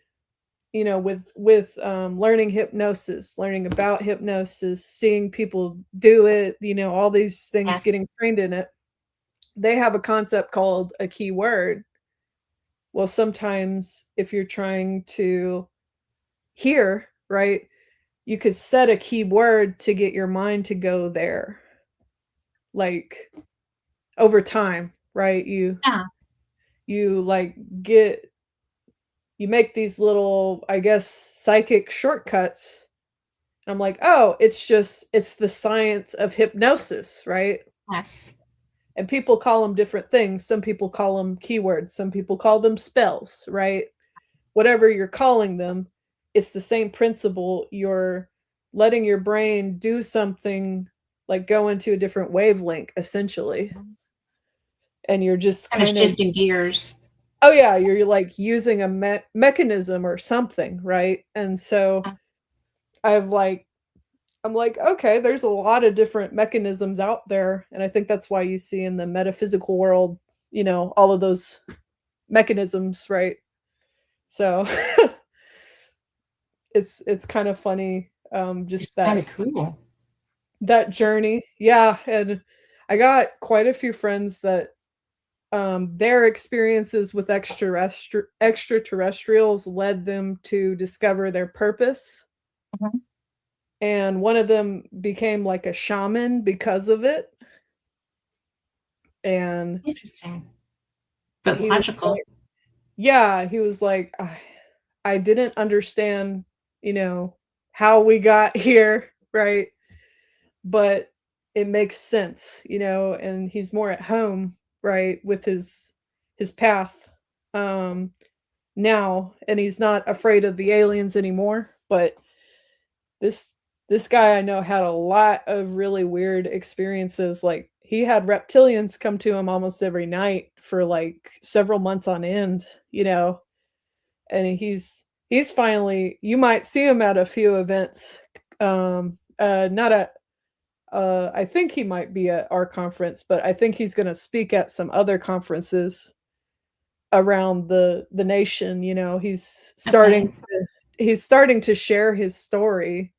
with learning hypnosis, learning about hypnosis, seeing people do it, all these things, yes, getting trained in it. They have a concept called a keyword. Well, sometimes if you're trying to hear, right, you could set a keyword to get your mind to go there. Like over time, right? yeah, You like get you make these little, I guess, psychic shortcuts. I'm like, "Oh, it's the science of hypnosis," right? yes, And people call them different things. Some people call them keywords, some people call them spells, right? Whatever you're calling them, it's the same principle. You're letting your brain do something, like go into a different wavelength essentially. And you're just kind of kind of, shifting gears. oh yeah, you're like using a mechanism or something, right? And so I've like I'm like, okay, there's a lot of different mechanisms out there. And I think that's why you see in the metaphysical world, all of those mechanisms, right? So it's kind of funny, It's just kind that of cool. that journey. Yeah, and I got quite a few friends that their experiences with extraterrestrials led them to discover their purpose. Mhm. And one of them became like a shaman because of it. And Interesting, but he was logical. like, yeah, he was like, I didn't understand, how we got here, right? But it makes sense, and he's more at home, right, with his path um now, and he's not afraid of the aliens anymore. But this this guy I know had a lot of really weird experiences. Like he had reptilians come to him almost every night for like several months on end, and he's finally, you might see him at a few events. Not at I think he might be at our conference, but I think he's gonna speak at some other conferences around the nation. Okay. He's starting to share his story,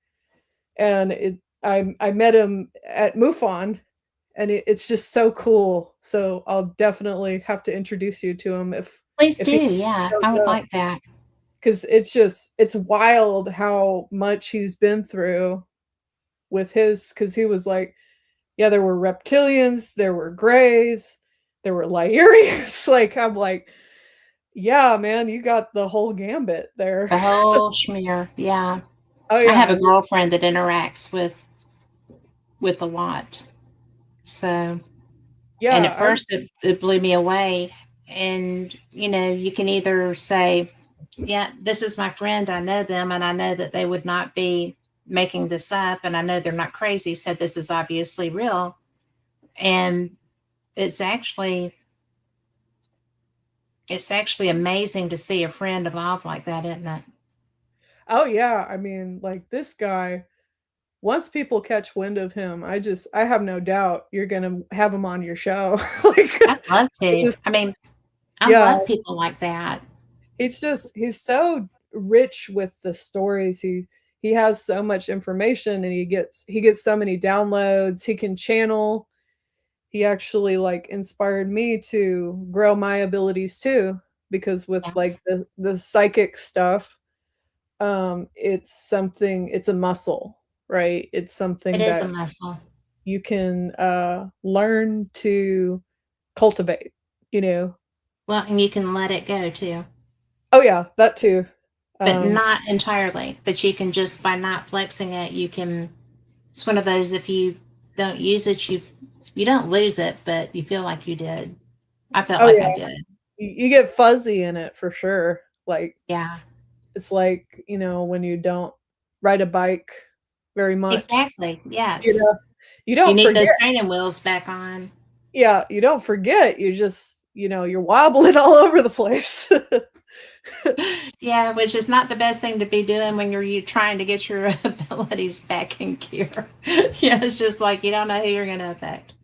and I met him at MUFON, and it's just so cool. So I'll definitely have to introduce you to him Please if do. he Yeah, I shows would up, like that. because it's wild how much he's been through with his, because he was like, yeah, there were reptilians, there were grays, there were Lyrians. Like, I'm like, yeah, man, you got the whole gambit there. The whole schmear. Yeah. Oh I have yeah, a girlfriend that interacts with a lot. So, and yeah. at first it blew me away. And, you can either say, yeah, this is my friend. I know them and I know that they would not be making this up and I know they're not crazy. So this is obviously real. And it's actually, it's actually amazing to see a friend evolve like that, isn't it? Oh yeah. I mean, like this guy, once people catch wind of him, I have no doubt you're gonna have him on your show. Like, I'd love I to. just, I mean, I yeah, love people like that. he's so rich with the stories. He has so much information, and he gets so many downloads. He can channel. He actually like inspired me to grow my abilities too, because with Yeah, like the psychic stuff, it's a muscle, right? It's it something is a that muscle. you can learn to cultivate, you know. Well, and you can let it go too, Oh yeah, that too. but um not entirely. But you can just by not flexing it, you can. It's one of those. If you don't use it, you don't lose it, but you feel like you did. I felt oh like I yeah, did. you get fuzzy in it for sure. Like, Yeah, it's like, when you don't ride a bike very much, exactly. you Yes, know, you you don't need forget. those training wheels back on. Yeah, you don't forget, you just, you're wobbling all over the place. Yeah, which is not the best thing to be doing when you trying to get your abilities back in gear. Yeah, it's just like you don't know who you're going to affect,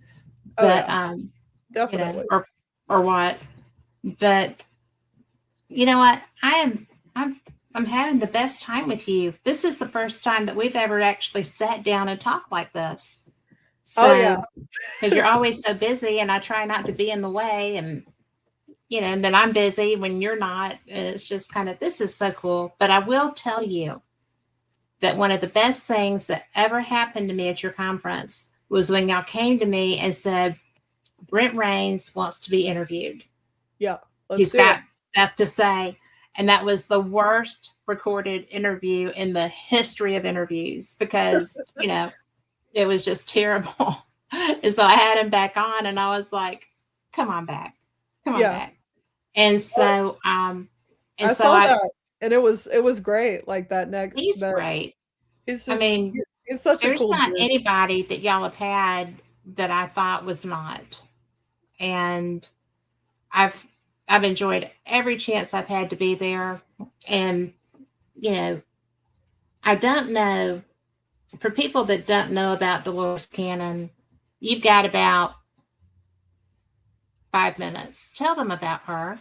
Oh but yeah, definitely. or what. But you know what? I'm having the best time with you. This is the first time that we've ever actually sat down and talked like this. Oh yeah. So, because you're always so busy, and I try not to be in the way, and and then I'm busy when you're not. It's just kind of, this is so cool. But I will tell you that one of the best things that ever happened to me at your conference was when y'all came to me and said, Brent Rains wants to be interviewed. Yeah, let's He's do it. got stuff to say. And that was the worst recorded interview in the history of interviews because, it was just terrible. And so I had him back on and I was like, come on back. Come on Yeah, back. And I so, I saw that, and it was great. Like that next he's that great. he's I just mean, he's such a there's cool not dude. anybody that y'all have had that I thought was not. And I've I've enjoyed every chance I've had to be there. And, you know, I don't know, for people that don't know about Dolores Cannon, you've got about 5 minutes. Tell them about her.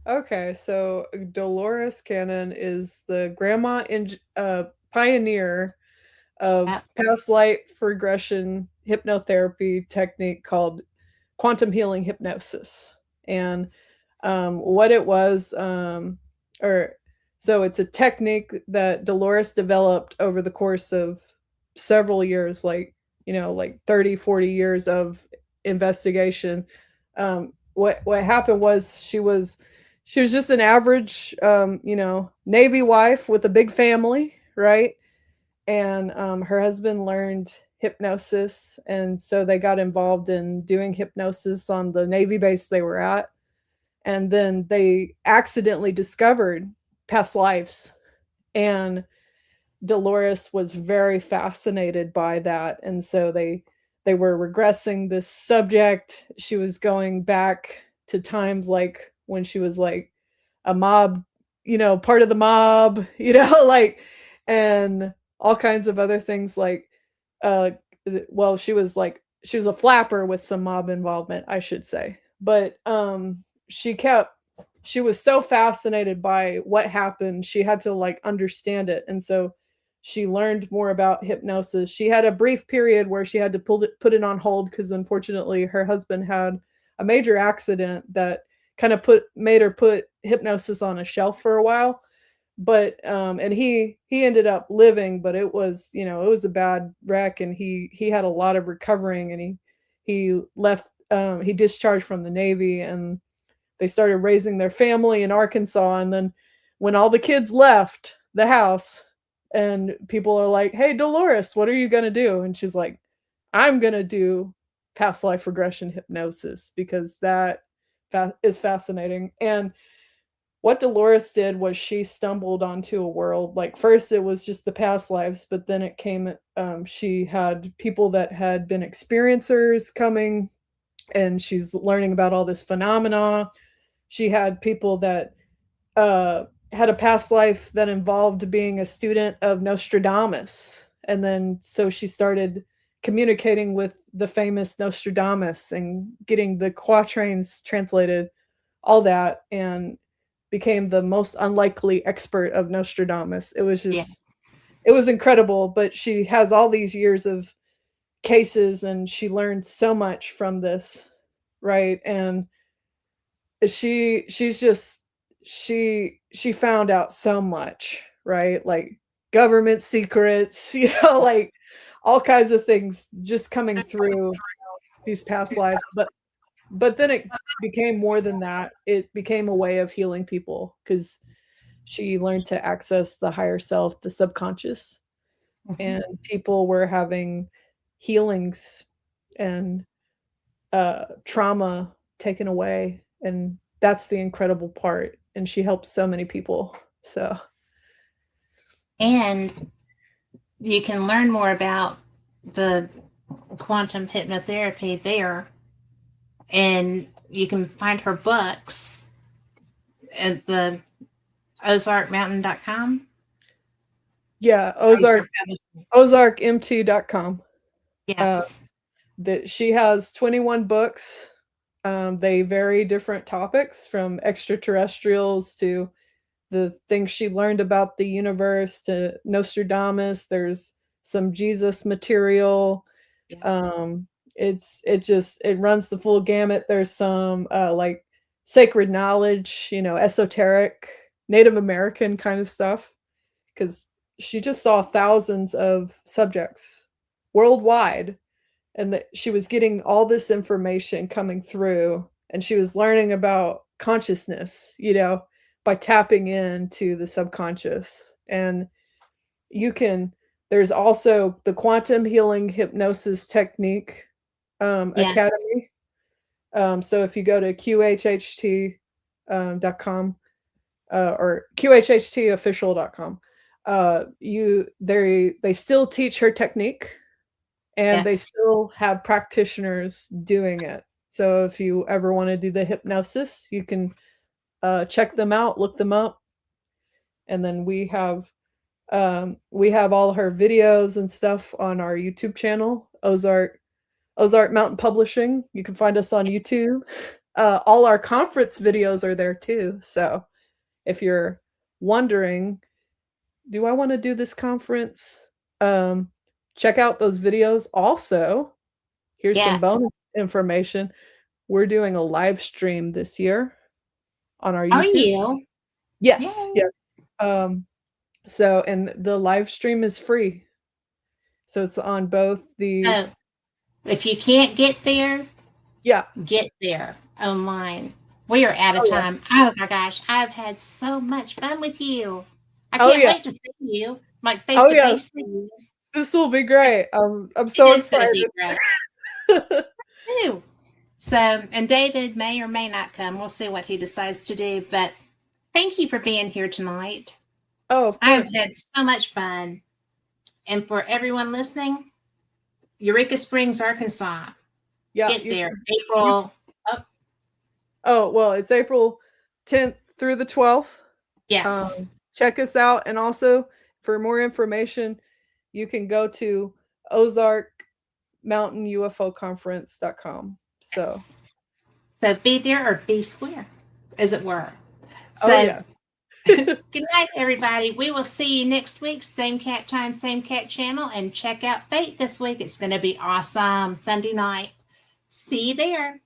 Okay, so Dolores Cannon is the grandma pioneer of Yep. past life regression hypnotherapy technique called quantum healing hypnosis. And what it was, or so it's a technique that Dolores developed over the course of several years, like, like 30, 40 years of investigation. What happened was she was just an average, Navy wife with a big family, right? And her husband learned hypnosis, and so they got involved in doing hypnosis on the Navy base they were at, and then they accidentally discovered past lives, and Dolores was very fascinated by that, and so they were regressing this subject. She was going back to times like when she was like a mob, part of the mob, like, and all kinds of other things like, uh, well, she was a flapper with some mob involvement, I should say. But she was so fascinated by what happened, she had to like understand it. And so she learned more about hypnosis. She had a brief period where she had to put it on hold because unfortunately her husband had a major accident that kind of made her put hypnosis on a shelf for a while. But and he ended up living, but it was a bad wreck, and he had a lot of recovering, and he left, he discharged from the Navy, and they started raising their family in Arkansas. And then when all the kids left the house, and people are like, "Hey, Dolores, what are you going to do?" And she's like, "I'm going to do past life regression hypnosis because that is fascinating." And what Dolores did was she stumbled onto a world. Like, first it was just the past lives, but then it came, she had people that had been experiencers coming, and she's learning about all this phenomena. She had people that had a past life that involved being a student of Nostradamus. And then so she started communicating with the famous Nostradamus and getting the quatrains translated, all that, and became the most unlikely expert of Nostradamus. It was just, it was incredible. But she has all these years of cases, and she learned so much from this, right? And she's just she found out so much, right? Like government secrets, like all kinds of things just coming through these past lives. But then it became more than that. It became a way of healing people because she learned to access the higher self, the subconscious, and people were having healings and trauma taken away. And that's the incredible part. And she helps so many people. So, and you can learn more about the quantum hypnotherapy there, and you can find her books at the ozarkmountain.com. Yeah, ozarkmt.com. Yes. That she has 21 books. They vary different topics, from extraterrestrials to the things she learned about the universe to Nostradamus. There's some Jesus material. It runs the full gamut. There's some like sacred knowledge, esoteric, Native American kind of stuff, because she just saw thousands of subjects worldwide, and that she was getting all this information coming through, and she was learning about consciousness, by tapping into the subconscious. And there's also the quantum healing hypnosis technique academy. So if you go to qhht.com or qhhtofficial.com, they still teach her technique, and they still have practitioners doing it. So if you ever want to do the hypnosis, you can check them out, look them up. And then we have all her videos and stuff on our YouTube channel, Ozark Mountain Publishing. You can find us on YouTube. All our conference videos are there too. So if you're wondering, do I want to do this conference? Check out those videos. Also, here's some bonus information. We're doing a live stream this year on our YouTube. Are you? Yes. Yay. Yes. So, and the live stream is free. So it's on both the... So if you can't get there, get there online. We are out of time. Yeah. Oh my gosh, I've had so much fun with you. I can't wait to see you, like face to face. This will be great. I'm so excited. So, and David may or may not come. We'll see what he decides to do. But thank you for being here tonight. Oh, of course. I've had so much fun. And for everyone listening, Eureka Springs, Arkansas. Yeah, get there. April. Well, it's April 10th through the 12th. Yes. Check us out. And also, for more information, you can go to Ozark Mountain UFO Conference.com. So, Yes. So be there or be square, as it were. oh, So yeah. good night, everybody. We will see you next week. Same cat time, same cat channel. And check out Fate this week. It's going to be awesome. Sunday night. See you there.